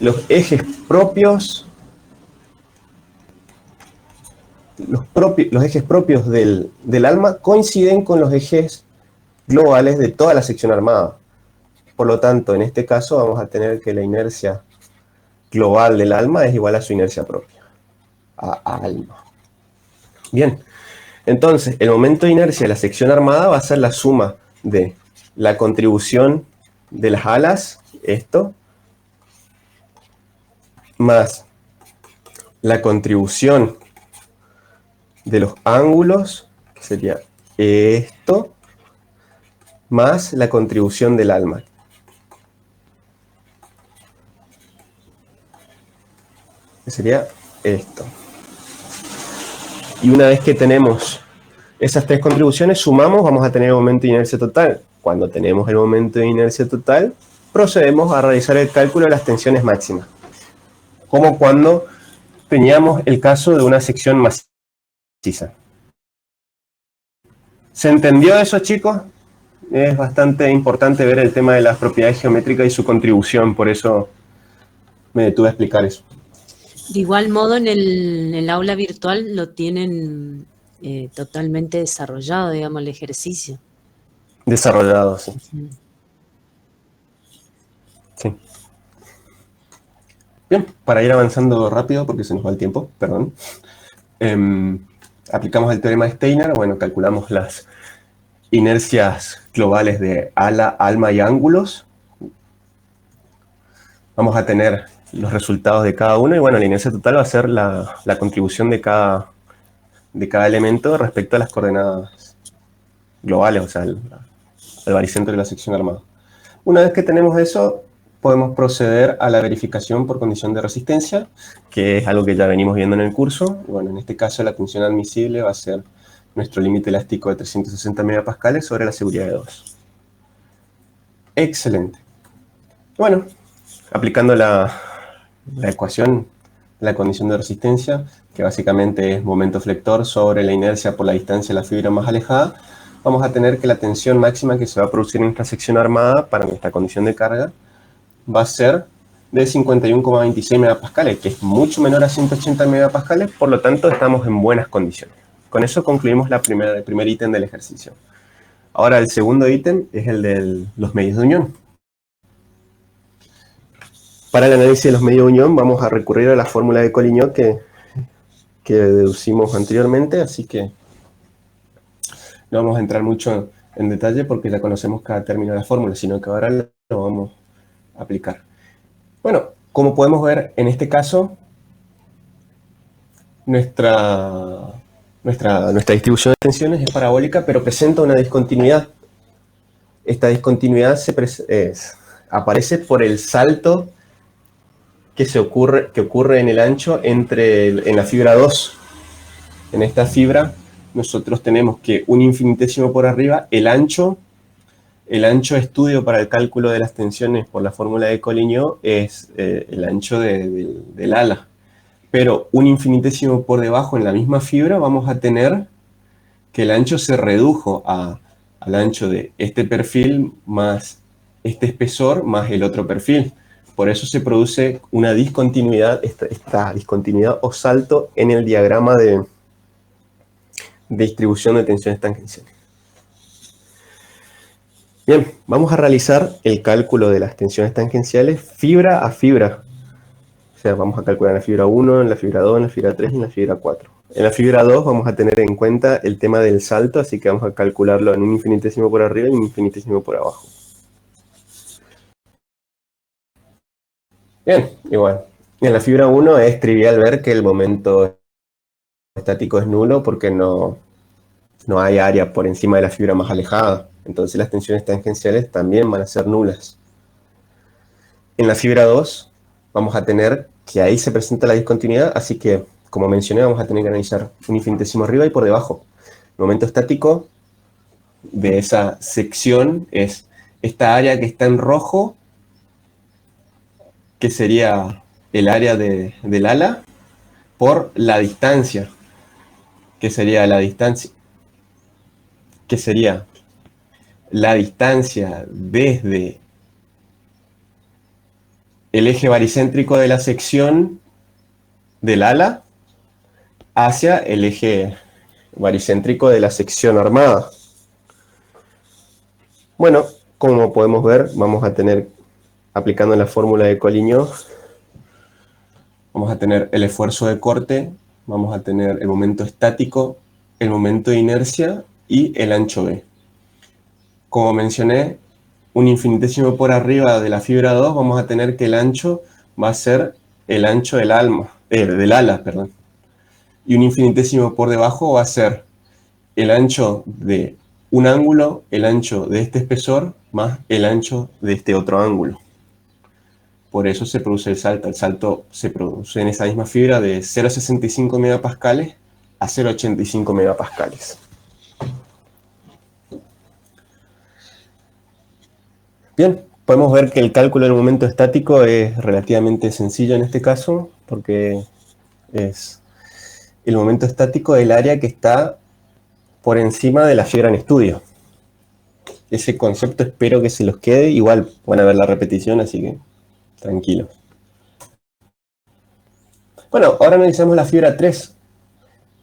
los ejes propios, los ejes propios del alma coinciden con los ejes globales de toda la sección armada. Por lo tanto, en este caso vamos a tener que la inercia global del alma es igual a su inercia propia, a alma. Bien, entonces el momento de inercia de la sección armada va a ser la suma de la contribución de las alas, esto, más la contribución de los ángulos, que sería esto, más la contribución del alma. Que sería esto. Y una vez que tenemos esas 3 contribuciones, sumamos, vamos a tener el momento de inercia total. Cuando tenemos el momento de inercia total, procedemos a realizar el cálculo de las tensiones máximas. Como cuando teníamos el caso de una sección maciza. ¿Se entendió eso, chicos? Es bastante importante ver el tema de las propiedades geométricas y su contribución, por eso me detuve a explicar eso. De igual modo, en el aula virtual lo tienen totalmente desarrollado, digamos, el ejercicio. Desarrollado, sí. Sí. Bien, para ir avanzando rápido, porque se nos va el tiempo, perdón. Aplicamos el teorema de Steiner, bueno, calculamos las inercias globales de ala, alma y ángulos. Vamos a tener los resultados de cada uno y bueno, la inercia total va a ser la contribución de cada elemento respecto a las coordenadas globales, o sea, al baricentro de la sección armada. Una vez que tenemos eso, podemos proceder a la verificación por condición de resistencia, que es algo que ya venimos viendo en el curso. Bueno, en este caso la tensión admisible va a ser nuestro límite elástico de 360 megapascales sobre la seguridad de 2. Excelente. Bueno, aplicando la ecuación, la condición de resistencia, que básicamente es momento flector sobre la inercia por la distancia de la fibra más alejada, vamos a tener que la tensión máxima que se va a producir en esta sección armada para nuestra condición de carga va a ser de 51,26 megapascales, que es mucho menor a 180 megapascales, por lo tanto estamos en buenas condiciones. Con eso concluimos el primer ítem del ejercicio. Ahora el segundo ítem es el de los medios de unión. Para el análisis de los medios de unión vamos a recurrir a la fórmula de Collignon que deducimos anteriormente, así que no vamos a entrar mucho en detalle porque ya conocemos cada término de la fórmula, sino que ahora lo vamos a aplicar. Bueno, como podemos ver en este caso, nuestra distribución de tensiones es parabólica, pero presenta una discontinuidad. Esta discontinuidad aparece por el salto que ocurre en el ancho en la fibra 2. En esta fibra nosotros tenemos que un infinitésimo por arriba, el ancho estudio para el cálculo de las tensiones por la fórmula de Collignon es el ancho del ala. Pero un infinitésimo por debajo en la misma fibra vamos a tener que el ancho se redujo al ancho de este perfil más este espesor más el otro perfil. Por eso se produce una discontinuidad, esta discontinuidad o salto en el diagrama de distribución de tensiones tangenciales. Bien, vamos a realizar el cálculo de las tensiones tangenciales fibra a fibra. O sea, vamos a calcular en la fibra 1, en la fibra 2, en la fibra 3 y en la fibra 4. En la fibra 2 vamos a tener en cuenta el tema del salto, así que vamos a calcularlo en un infinitésimo por arriba y un infinitésimo por abajo. Bien, igual. En la fibra 1 es trivial ver que el momento estático es nulo porque no hay área por encima de la fibra más alejada. Entonces las tensiones tangenciales también van a ser nulas. En la fibra 2 vamos a tener que ahí se presenta la discontinuidad, así que, como mencioné, vamos a tener que analizar un infinitésimo arriba y por debajo. El momento estático de esa sección es esta área que está en rojo, que sería el área del ala, por la distancia, que sería la distancia desde el eje baricéntrico de la sección del ala hacia el eje baricéntrico de la sección armada. Bueno, como podemos ver, vamos a tener, aplicando la fórmula de Collignon, vamos a tener el esfuerzo de corte, vamos a tener el momento estático, el momento de inercia y el ancho B. Como mencioné, un infinitésimo por arriba de la fibra 2, vamos a tener que el ancho va a ser el ancho del ala, y un infinitésimo por debajo va a ser el ancho de un ángulo, el ancho de este espesor, más el ancho de este otro ángulo. Por eso se produce el salto. El salto se produce en esa misma fibra de 0,65 megapascales a 0,85 megapascales. Bien, podemos ver que el cálculo del momento estático es relativamente sencillo en este caso, porque es el momento estático del área que está por encima de la fibra en estudio. Ese concepto espero que se los quede, igual van a ver la repetición, así que tranquilo. Bueno, ahora analizamos la fibra 3,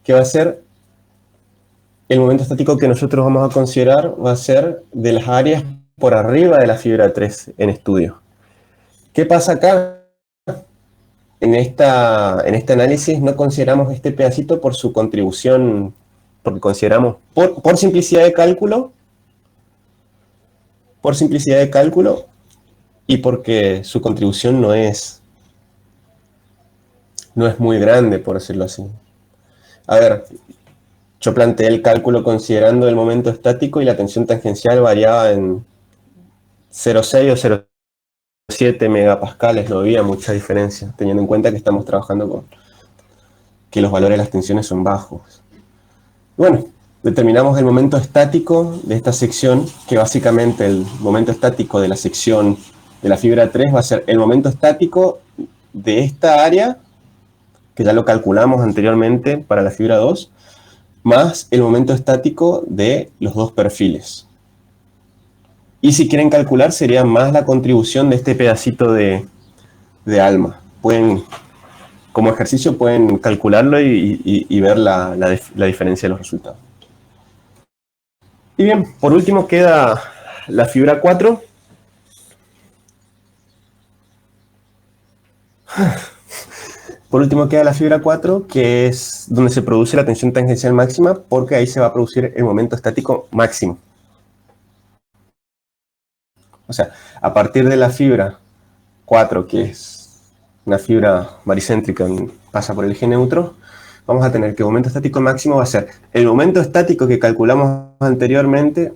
que va a ser el momento estático que nosotros vamos a considerar, va a ser de las áreas por arriba de la fibra 3 en estudio. ¿Qué pasa acá? En este análisis no consideramos este pedacito por su contribución, porque consideramos, por simplicidad de cálculo, y porque su contribución no es muy grande, por decirlo así. A ver, yo planteé el cálculo considerando el momento estático y la tensión tangencial variaba en 0,6 o 0,7 megapascales, no había mucha diferencia, teniendo en cuenta que estamos trabajando con que los valores de las tensiones son bajos. Bueno, determinamos el momento estático de esta sección, que básicamente el momento estático de la sección de la fibra 3 va a ser el momento estático de esta área, que ya lo calculamos anteriormente para la fibra 2, más el momento estático de los dos perfiles. Y si quieren calcular, sería más la contribución de este pedacito de ALMA. Como ejercicio pueden calcularlo y ver la diferencia de los resultados. Y bien, por último queda la fibra 4. Por último queda la fibra 4, que es donde se produce la tensión tangencial máxima, porque ahí se va a producir el momento estático máximo. O sea, a partir de la fibra 4, que es una fibra baricéntrica, pasa por el eje neutro, vamos a tener que el momento estático máximo va a ser el momento estático que calculamos anteriormente.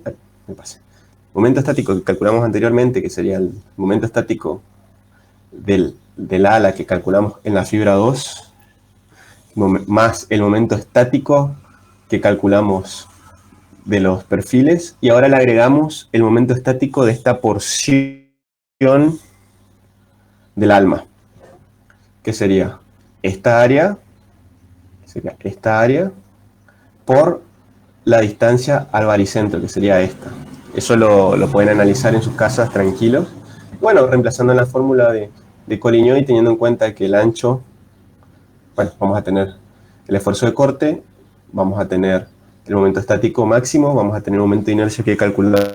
Momento estático que calculamos anteriormente, que sería el momento estático del ala que calculamos en la fibra 2, más el momento estático que calculamos de los perfiles, y ahora le agregamos el momento estático de esta porción del alma, que sería esta área por la distancia al baricentro, que sería esta. Eso lo pueden analizar en sus casas tranquilos. Bueno, reemplazando en la fórmula de Collignon y teniendo en cuenta que el ancho, bueno, vamos a tener el esfuerzo de corte, vamos a tener el momento estático máximo, vamos a tener el momento de inercia que calculamos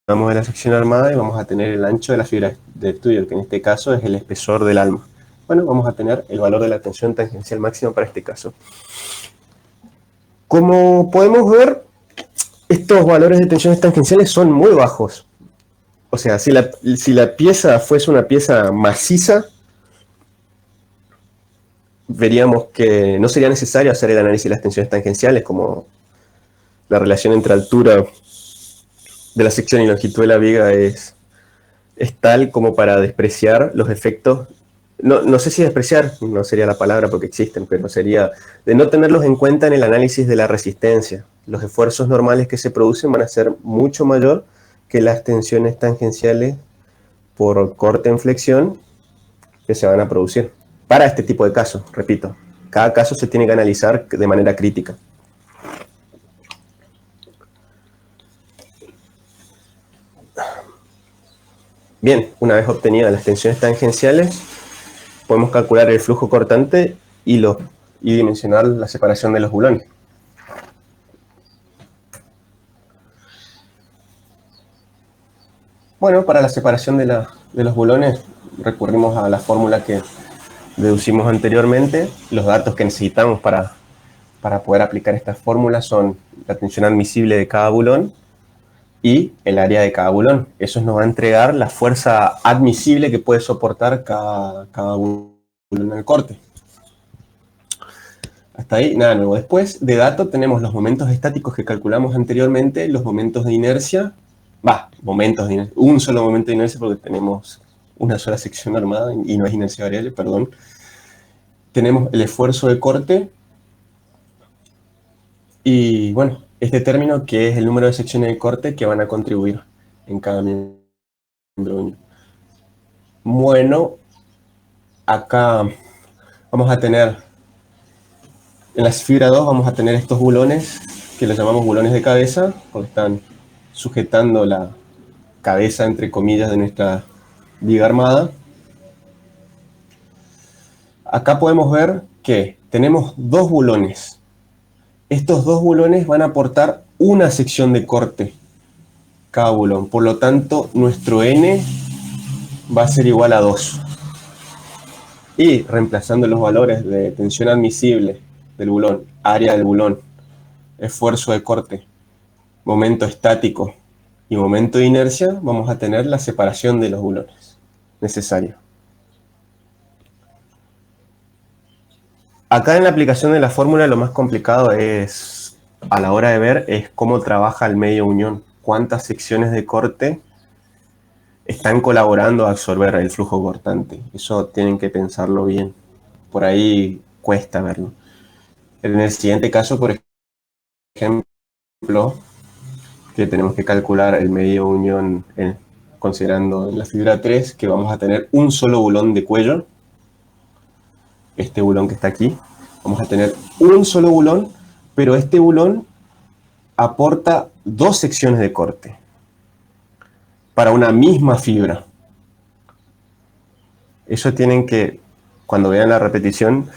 de la sección armada y vamos a tener el ancho de la fibra de estudio, que en este caso es el espesor del alma. Bueno, vamos a tener el valor de la tensión tangencial máxima para este caso. Como podemos ver, estos valores de tensiones tangenciales son muy bajos. O sea, si la pieza fuese una pieza maciza, veríamos que no sería necesario hacer el análisis de las tensiones tangenciales, como la relación entre altura de la sección y longitud de la viga es tal como para despreciar los efectos. No sé si despreciar, no sería la palabra porque existen, pero sería de no tenerlos en cuenta en el análisis de la resistencia. Los esfuerzos normales que se producen van a ser mucho mayor que las tensiones tangenciales por corte en flexión que se van a producir. Para este tipo de casos, repito, cada caso se tiene que analizar de manera crítica. Bien, una vez obtenidas las tensiones tangenciales, podemos calcular el flujo cortante y dimensionar la separación de los bulones. Bueno, para la separación de los bulones recurrimos a la fórmula que deducimos anteriormente. Los datos que necesitamos para poder aplicar esta fórmula son la tensión admisible de cada bulón y el área de cada bulón. Eso nos va a entregar la fuerza admisible que puede soportar cada bulón en el corte. Hasta ahí, nada nuevo. Después de datos tenemos los momentos estáticos que calculamos anteriormente, los momentos de inercia, un solo momento de inercia porque tenemos una sola sección armada y no es inercia variable, perdón. Tenemos el esfuerzo de corte y, bueno, este término que es el número de secciones de corte que van a contribuir en cada miembro. Bueno, acá vamos a tener, en la fibra 2 vamos a tener estos bulones que los llamamos bulones de cabeza, porque están sujetando la cabeza, entre comillas, de nuestra viga armada. Acá podemos ver que tenemos dos bulones. Estos dos bulones van a aportar una sección de corte cada bulón. Por lo tanto, nuestro N va a ser igual a 2. Y reemplazando los valores de tensión admisible del bulón, área del bulón, esfuerzo de corte, momento estático y momento de inercia, vamos a tener la separación de los bulones necesaria. Acá en la aplicación de la fórmula lo más complicado es, a la hora de ver, es cómo trabaja el medio unión. Cuántas secciones de corte están colaborando a absorber el flujo cortante. Eso tienen que pensarlo bien. Por ahí cuesta verlo. En el siguiente caso, por ejemplo, que tenemos que calcular el medio unión considerando en la fibra 3, que vamos a tener un solo bulón de cuello. Este bulón que está aquí, vamos a tener un solo bulón, pero este bulón aporta dos secciones de corte para una misma fibra. Eso tienen que, cuando vean la repetición,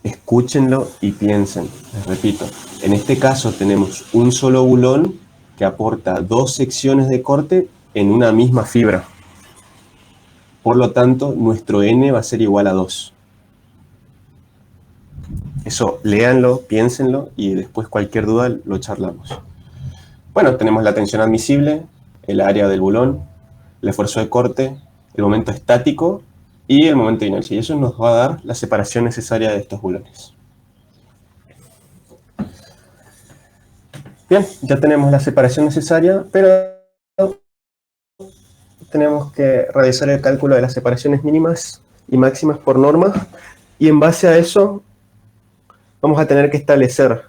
escúchenlo y piensen. Les repito, en este caso tenemos un solo bulón que aporta dos secciones de corte en una misma fibra. Por lo tanto, nuestro N va a ser igual a 2. Eso, léanlo, piénsenlo y después cualquier duda lo charlamos. Bueno, tenemos la tensión admisible, el área del bulón, el esfuerzo de corte, el momento estático y el momento de inercia. Y eso nos va a dar la separación necesaria de estos bulones. Bien, ya tenemos la separación necesaria, pero tenemos que realizar el cálculo de las separaciones mínimas y máximas por norma, y en base a eso vamos a tener que establecer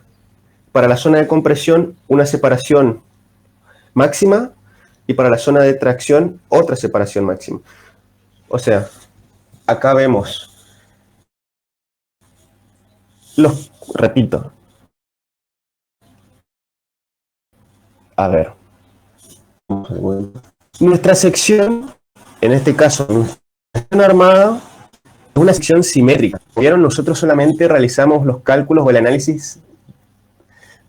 para la zona de compresión una separación máxima y para la zona de tracción otra separación máxima. O sea, acá vemos repito. A ver. Nuestra sección, en este caso, nuestra sección armada, es una sección simétrica. ¿Vieron? Nosotros solamente realizamos los cálculos o el análisis,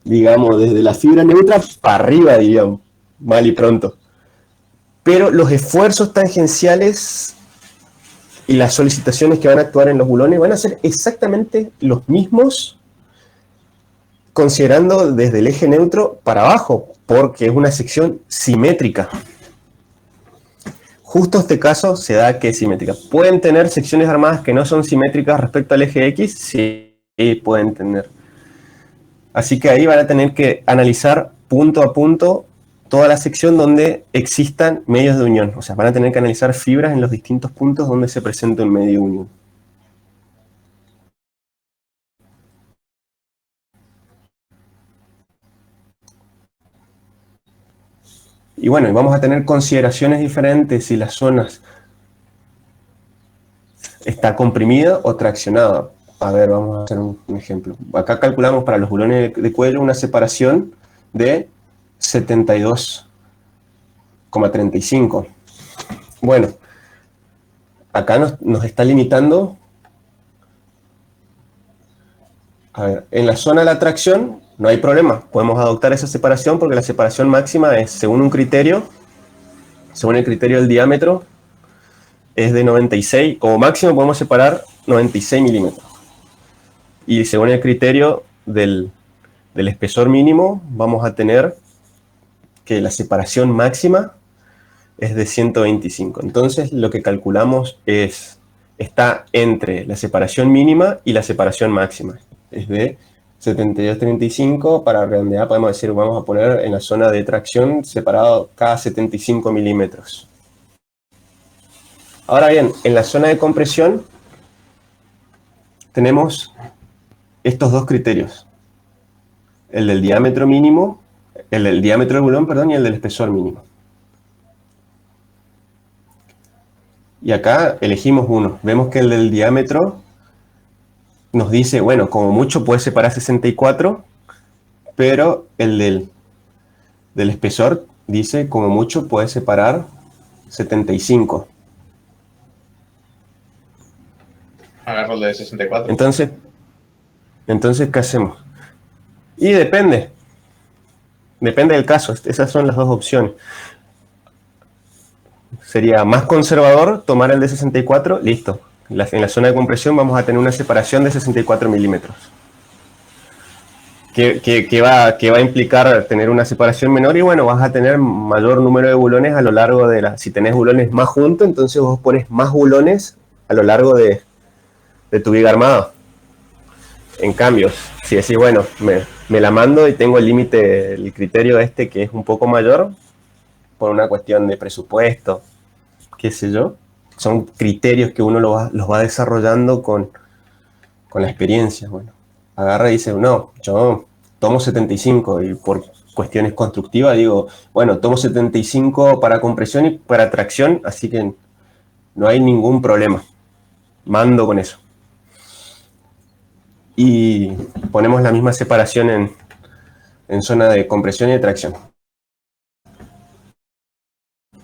digamos, desde la fibra neutra para arriba, digamos, mal y pronto. Pero los esfuerzos tangenciales y las solicitaciones que van a actuar en los bulones van a ser exactamente los mismos, considerando desde el eje neutro para abajo, porque es una sección simétrica. Justo este caso se da que es simétrica. ¿Pueden tener secciones armadas que no son simétricas respecto al eje X? Sí, pueden tener. Así que ahí van a tener que analizar punto a punto toda la sección donde existan medios de unión. O sea, van a tener que analizar fibras en los distintos puntos donde se presenta un medio de unión. Y bueno, vamos a tener consideraciones diferentes si las zonas está comprimida o traccionada. A ver, vamos a hacer un ejemplo. Acá calculamos para los bulones de cuello una separación de 72,35. Bueno, acá nos está limitando. A ver, en la zona de la tracción no hay problema. Podemos adoptar esa separación porque la separación máxima es según un criterio, según el criterio del diámetro, es de 96, como máximo podemos separar 96 milímetros. Y según el criterio del espesor mínimo, vamos a tener que la separación máxima es de 125. Entonces, lo que calculamos está entre la separación mínima y la separación máxima. Es de 72,35, para redondear podemos decir, vamos a poner en la zona de tracción separado cada 75 milímetros. Ahora bien, en la zona de compresión tenemos estos dos criterios. El del diámetro mínimo, el del diámetro del bulón, perdón, y el del espesor mínimo. Y acá elegimos uno. Vemos que el del diámetro nos dice, bueno, como mucho puede separar 64, pero el del espesor dice, como mucho puede separar 75. Agarro el de 64. Entonces, ¿qué hacemos? Y depende del caso. Esas son las dos opciones. Sería más conservador tomar el de 64, listo. En la zona de compresión vamos a tener una separación de 64 milímetros. Que va a implicar tener una separación menor y bueno, vas a tener mayor número de bulones a lo largo de si tenés bulones más juntos, entonces vos pones más bulones a lo largo de tu viga armada. En cambio, si decís, bueno, me la mando y tengo el límite, el criterio que es un poco mayor, por una cuestión de presupuesto, qué sé yo, son criterios que uno los va desarrollando con la experiencia. Bueno, agarra y dice, no, yo tomo 75 y por cuestiones constructivas digo, bueno, tomo 75 para compresión y para tracción, así que no hay ningún problema, mando con eso. Y ponemos la misma separación en zona de compresión y de tracción.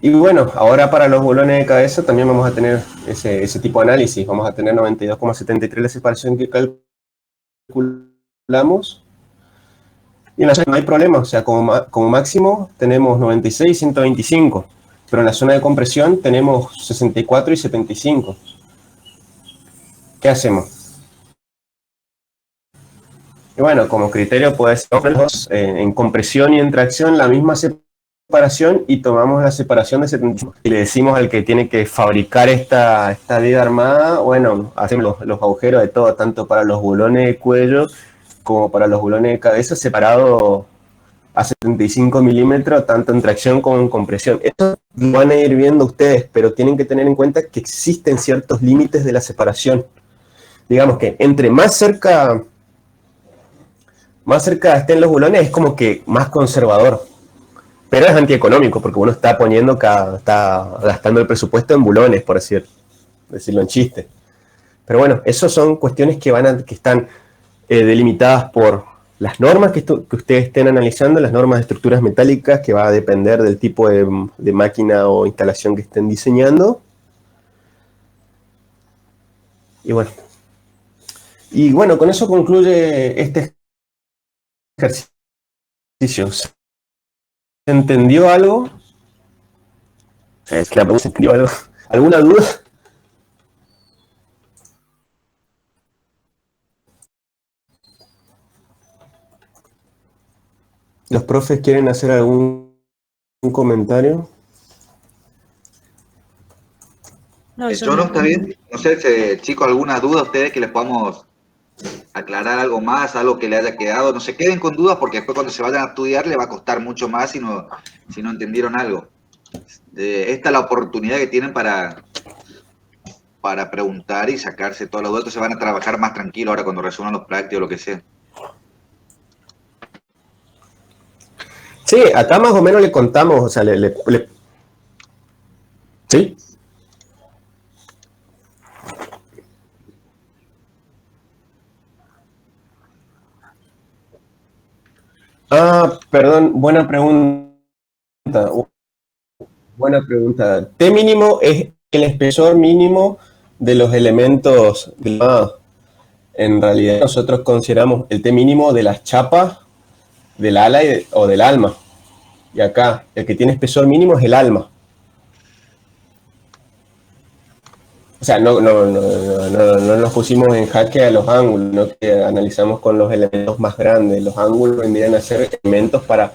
Y bueno, ahora para los bulones de cabeza también vamos a tener ese tipo de análisis. Vamos a tener 92,73 la separación que calculamos. Y en la zona no hay problema, o sea, como máximo tenemos 96 y 125. Pero en la zona de compresión tenemos 64 y 75. ¿Qué hacemos? Y bueno, como criterio puede ser en compresión y en tracción la misma separación separación y tomamos la separación de 75 y le decimos al que tiene que fabricar esta viga armada, bueno, hacemos los agujeros de todo, tanto para los bulones de cuello como para los bulones de cabeza, separado a 75 milímetros, tanto en tracción como en compresión. Esto lo van a ir viendo ustedes, pero tienen que tener en cuenta que existen ciertos límites de la separación. Digamos que entre más cerca estén los bulones, es como que más conservador. Pero es antieconómico, porque uno está está gastando el presupuesto en bulones, por decirlo en chiste. Pero bueno, esas son cuestiones que están delimitadas por las normas que ustedes estén analizando, las normas de estructuras metálicas, que va a depender del tipo de máquina o instalación que estén diseñando. Y bueno, con eso concluye este ejercicio. ¿Se entendió algo? Es que la pregunta, ¿se entendió algo? ¿Alguna duda? ¿Los profes quieren hacer algún comentario? No, Yo no, está bien. No sé, chicos, alguna duda a ustedes que les podamos aclarar algo más, algo que le haya quedado. No se queden con dudas porque después cuando se vayan a estudiar les va a costar mucho más si no entendieron algo. Esta es la oportunidad que tienen para preguntar y sacarse todas las dudas. Entonces van a trabajar más tranquilo ahora cuando resuelvan los prácticos o lo que sea. Sí, acá más o menos le contamos, o sea, ¿sí? Perdón, buena pregunta. Buena pregunta. T mínimo es el espesor mínimo de los elementos. En realidad nosotros consideramos el T mínimo de las chapas del ala o del alma. Y acá, el que tiene espesor mínimo es el alma. O sea, no nos pusimos en jaque a los ángulos, no que analizamos con los elementos más grandes. Los ángulos vendrían a ser elementos para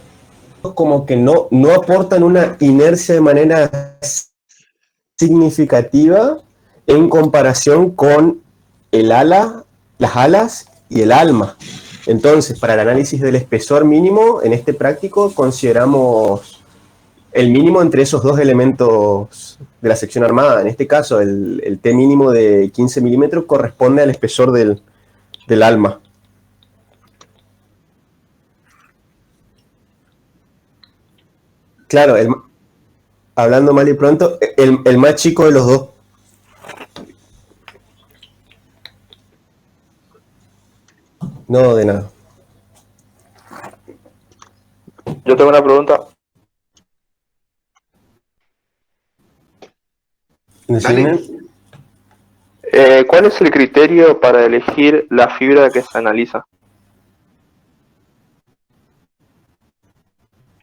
como que no aportan una inercia de manera significativa en comparación con el ala, las alas y el alma. Entonces, para el análisis del espesor mínimo, en este práctico consideramos el mínimo entre esos dos elementos de la sección armada. En este caso, el T mínimo de 15 milímetros corresponde al espesor del alma. Claro, hablando mal y pronto, el más chico de los dos. No, de nada. Yo tengo una pregunta. ¿Cuál es el criterio para elegir la fibra que se analiza?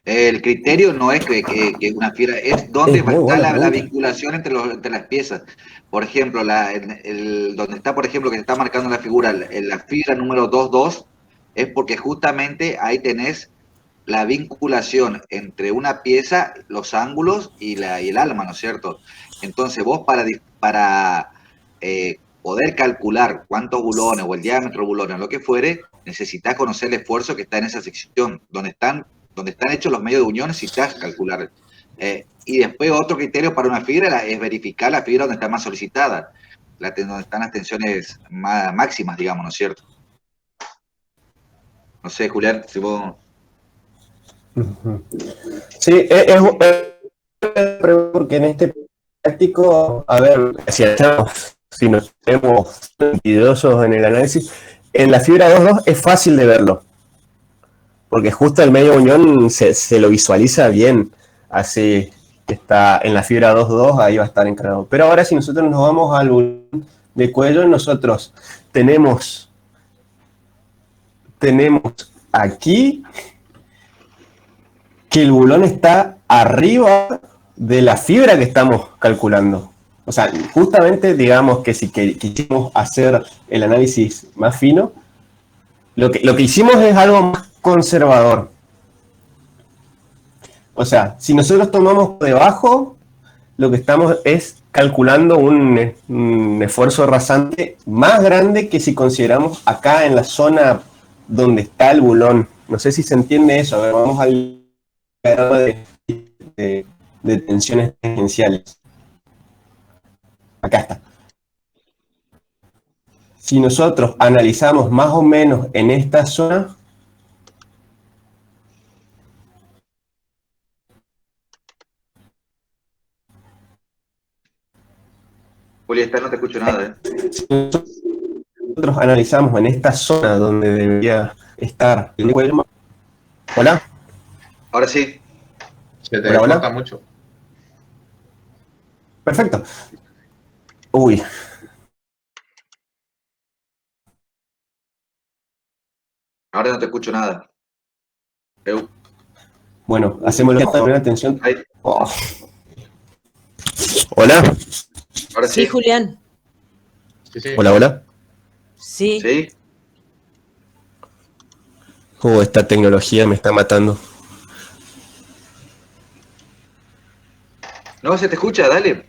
El criterio no es que una fibra, es dónde va a estar la vinculación entre las piezas. Por ejemplo, donde está, por ejemplo, que se está marcando la figura, la fibra número 22, es porque justamente ahí tenés la vinculación entre una pieza, los ángulos y el alma, ¿no es cierto? Entonces vos para poder calcular cuántos bulones o el diámetro de bulones o lo que fuere, necesitas conocer el esfuerzo que está en esa sección, donde están hechos los medios de unión, necesitas calcular. Y después otro criterio para una fibra es verificar la fibra donde está más solicitada, donde están las tensiones máximas, digamos, ¿no es cierto? No sé, Julián, si vos... Sí, porque en este práctico, a ver, si nos vemos envidiosos en el análisis, en la fibra 2.2 es fácil de verlo, porque justo el medio unión se lo visualiza bien, así que está en la fibra 2.2, ahí va a estar encargado. Pero ahora si nosotros nos vamos al bulón de cuello, nosotros tenemos aquí que el bulón está arriba de la fibra que estamos calculando. O sea, justamente digamos que si quisimos hacer el análisis más fino, lo que hicimos es algo más conservador. O sea, si nosotros tomamos debajo, lo que estamos es calculando un esfuerzo rasante más grande que si consideramos acá en la zona donde está el bulón. No sé si se entiende eso. A ver, vamos al diagrama de tensiones tangenciales. Acá está. Si nosotros analizamos más o menos en esta zona, Julieta, no te escucho nada, ¿eh? si nosotros analizamos en esta zona donde debería estar el cuello. ¿Hola? Ahora sí. Se te Hola, hola. corta mucho. Perfecto. Uy. Ahora no te escucho nada. Bueno, hacemos la primera tensión. Ahí. Oh. Hola. Ahora Sí, sí. Julián. Sí, sí. Hola, hola. Sí. Sí. Esta tecnología me está matando. No, se te escucha, dale.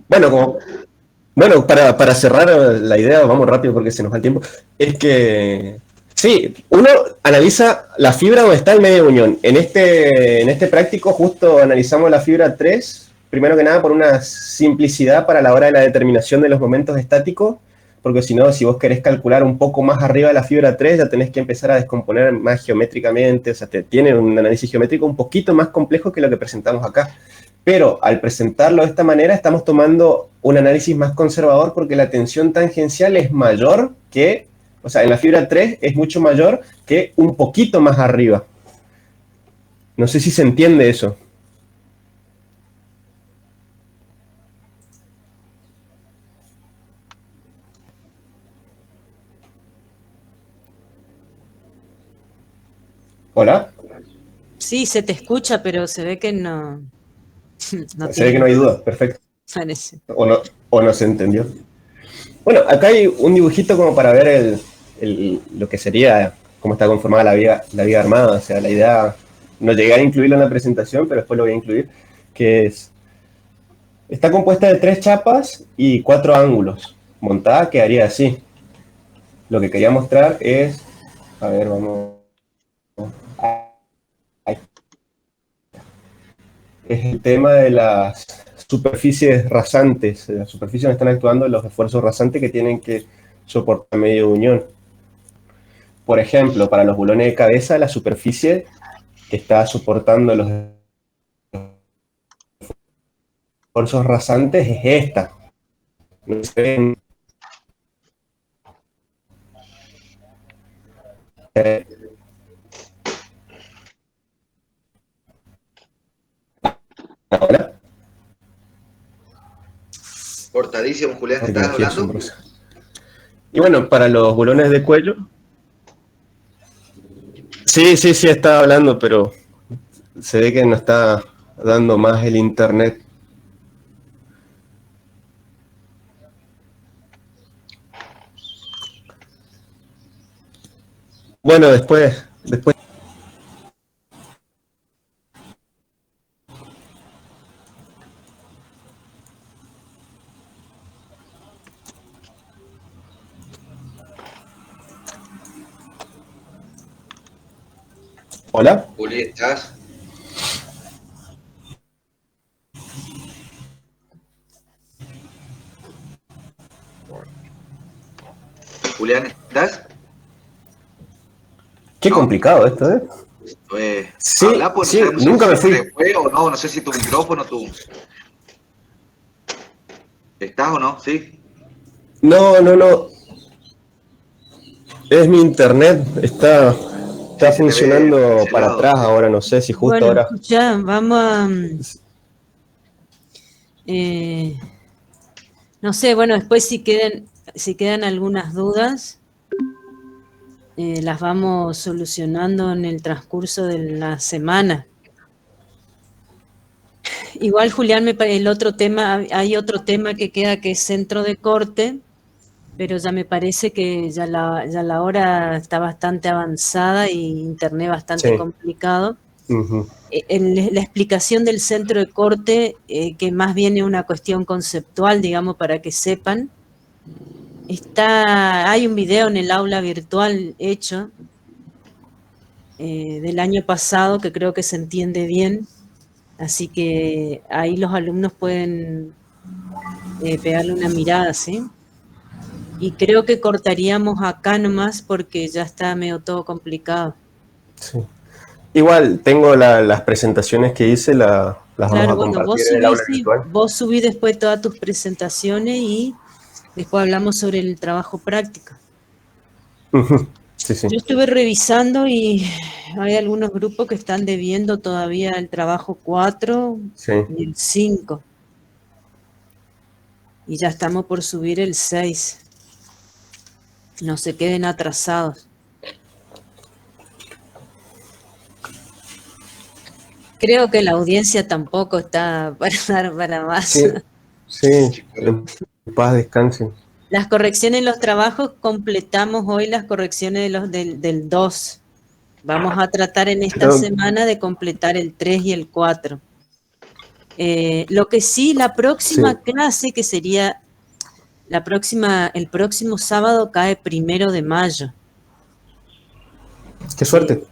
Bueno, para cerrar la idea, vamos rápido porque se nos va el tiempo, es que sí, uno analiza la fibra donde está el medio de unión. En este práctico justo analizamos la fibra 3, primero que nada por una simplicidad para la hora de la determinación de los momentos estáticos, porque si no, si vos querés calcular un poco más arriba de la fibra 3, ya tenés que empezar a descomponer más geométricamente, o sea, tiene un análisis geométrico un poquito más complejo que lo que presentamos acá. Pero al presentarlo de esta manera estamos tomando un análisis más conservador porque la tensión tangencial es mayor que, o sea, en la fibra 3 es mucho mayor que un poquito más arriba. No sé si se entiende eso. ¿Hola? Sí, se te escucha, pero se ve que no. No Se ve que no hay duda, perfecto. parece. O no se entendió. Bueno, acá hay un dibujito como para ver lo que sería, cómo está conformada la viga armada. O sea, la idea, no llegué a incluirlo en la presentación, pero después lo voy a incluir, que está compuesta de 3 chapas y 4 ángulos. Montada quedaría así. Lo que quería mostrar es, a ver, vamos, ahí. Es el tema de las superficies rasantes, las superficies donde están actuando los esfuerzos rasantes que tienen que soportar medio de unión. Por ejemplo, para los bulones de cabeza, la superficie que está soportando los esfuerzos rasantes es esta. No sé, ¿ahora? Cortadísimo, Julián, ¿te Porque estás aquí es hablando? asombrosa. Y bueno, para los bulones de cuello, sí, estaba hablando, pero se ve que no está dando más el internet. Bueno, después. ¿Hola? Juli, ¿estás? Julián, ¿estás? Qué No. complicado esto, ¿eh? Sí, Habla, pues sí, no sé, no sé nunca me si fui. se fue o no, no sé si tu micrófono, ¿Estás o no? Sí. No. Es mi internet, está Sí, se te ve funcionando para pixelado. atrás ahora, no sé si justo Bueno, ahora. escuchá, vamos a. No sé, bueno, después si quedan algunas dudas, las vamos solucionando en el transcurso de la semana. Igual, Julián, el otro tema, hay otro tema que queda que es centro de corte, pero ya me parece que ya la hora está bastante avanzada y internet bastante Sí. complicado. Ujú. La explicación del centro de corte, que más bien es una cuestión conceptual, digamos, para que sepan. Hay un video en el aula virtual hecho del año pasado que creo que se entiende bien, así que ahí los alumnos pueden pegarle una mirada, ¿sí? Y creo que cortaríamos acá nomás porque ya está medio todo complicado. Sí. Igual, tengo las presentaciones que hice, las vamos Claro, a bueno, compartir en el aula virtual. vos subís después todas tus presentaciones y después hablamos sobre el trabajo práctico. Ujú. Sí, sí. Yo estuve revisando y hay algunos grupos que están debiendo todavía el trabajo 4 Sí. y el 5. Y ya estamos por subir el 6. No se queden atrasados. Creo que la audiencia tampoco está para dar para más. Sí, sí, en paz descansen. Las correcciones en los trabajos, completamos hoy las correcciones del 2. Vamos a tratar en esta semana de completar el 3 y el 4. Lo que sí, la próxima clase, que sería el próximo sábado, cae 1 de mayo. ¡Qué suerte!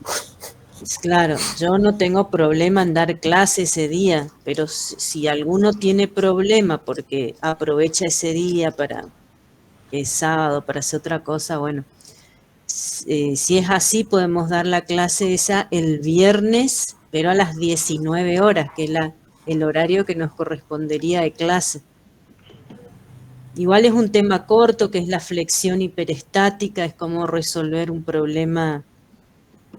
Claro, yo no tengo problema en dar clase ese día, pero si alguno tiene problema porque aprovecha ese día para el sábado para hacer otra cosa, bueno, si es así podemos dar la clase esa el viernes, pero a las 19 horas, que es el horario que nos correspondería de clase. Igual es un tema corto, que es la flexión hiperestática, es como resolver un problema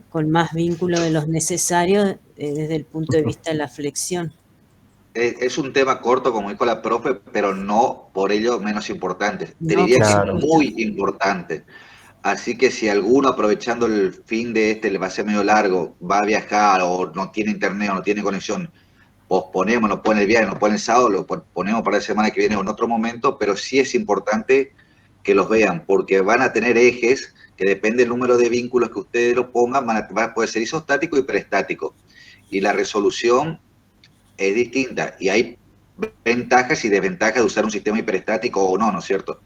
con más vínculo de los necesarios desde el punto de vista de la flexión. Es un tema corto, como dijo la profe, pero no por ello menos importante. Te No, diría claro. que es muy importante. Así que si alguno, aprovechando el fin de le va a ser medio largo, va a viajar o no tiene internet o no tiene conexión, posponemos, nos pone el viaje, nos pone el sábado, lo ponemos para la semana que viene o en otro momento, pero sí es importante que los vean, porque van a tener ejes que depende del número de vínculos que ustedes lo pongan, va a poder ser isostático y hiperestático. Y la resolución es distinta y hay ventajas y desventajas de usar un sistema hiperestático o no, ¿no es cierto?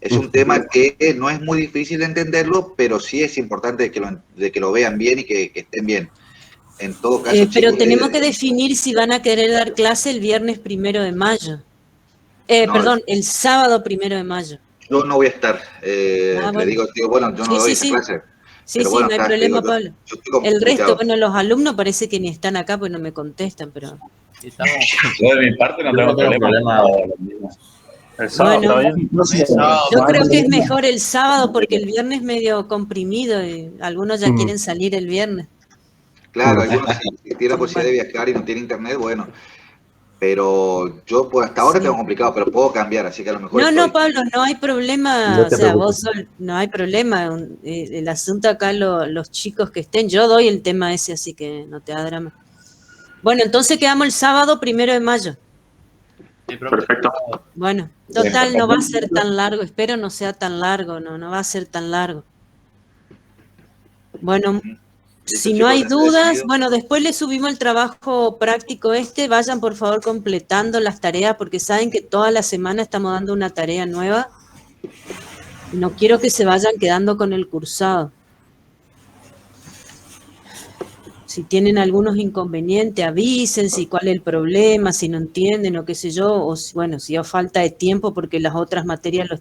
Es un tema que no es muy difícil de entenderlo, pero sí es importante de que lo vean bien y que estén bien. En todo caso, pero chicos, tenemos que definir si van a querer dar clase el viernes 1 de mayo. No, Perdón, el sábado 1 de mayo. yo no voy a estar. Bueno. Le digo, bueno, yo no doy esa clase. Sí, pero sí, bueno, no hay está, problema, digo, Pablo. yo estoy El resto, complicado. bueno, los alumnos parece que ni están acá, pues no me contestan, pero... Yo de mi parte no tengo problema. El sábado Bueno, está bien. yo creo que es mejor el sábado porque el viernes medio comprimido y algunos ya quieren salir el viernes. Claro, algunos si tiene la posibilidad de viajar y no tiene internet, bueno. Pero yo pues, hasta ahora tengo complicado, pero puedo cambiar, así que a lo mejor. No, Pablo, no hay problema, No te o sea, preocupes. no hay problema. El asunto acá, los chicos que estén, yo doy el tema ese, así que no te da drama. Bueno, entonces quedamos el sábado 1 de mayo. Perfecto. Bueno, total, no va a ser tan largo, espero no sea tan largo, no va a ser tan largo. Bueno, si no hay dudas, bueno, después le subimos el trabajo práctico vayan por favor completando las tareas, porque saben que toda la semana estamos dando una tarea nueva. No quiero que se vayan quedando con el cursado. Si tienen algunos inconvenientes, avisen si cuál es el problema, si no entienden o qué sé yo, o bueno, si hay falta de tiempo porque las otras materias lo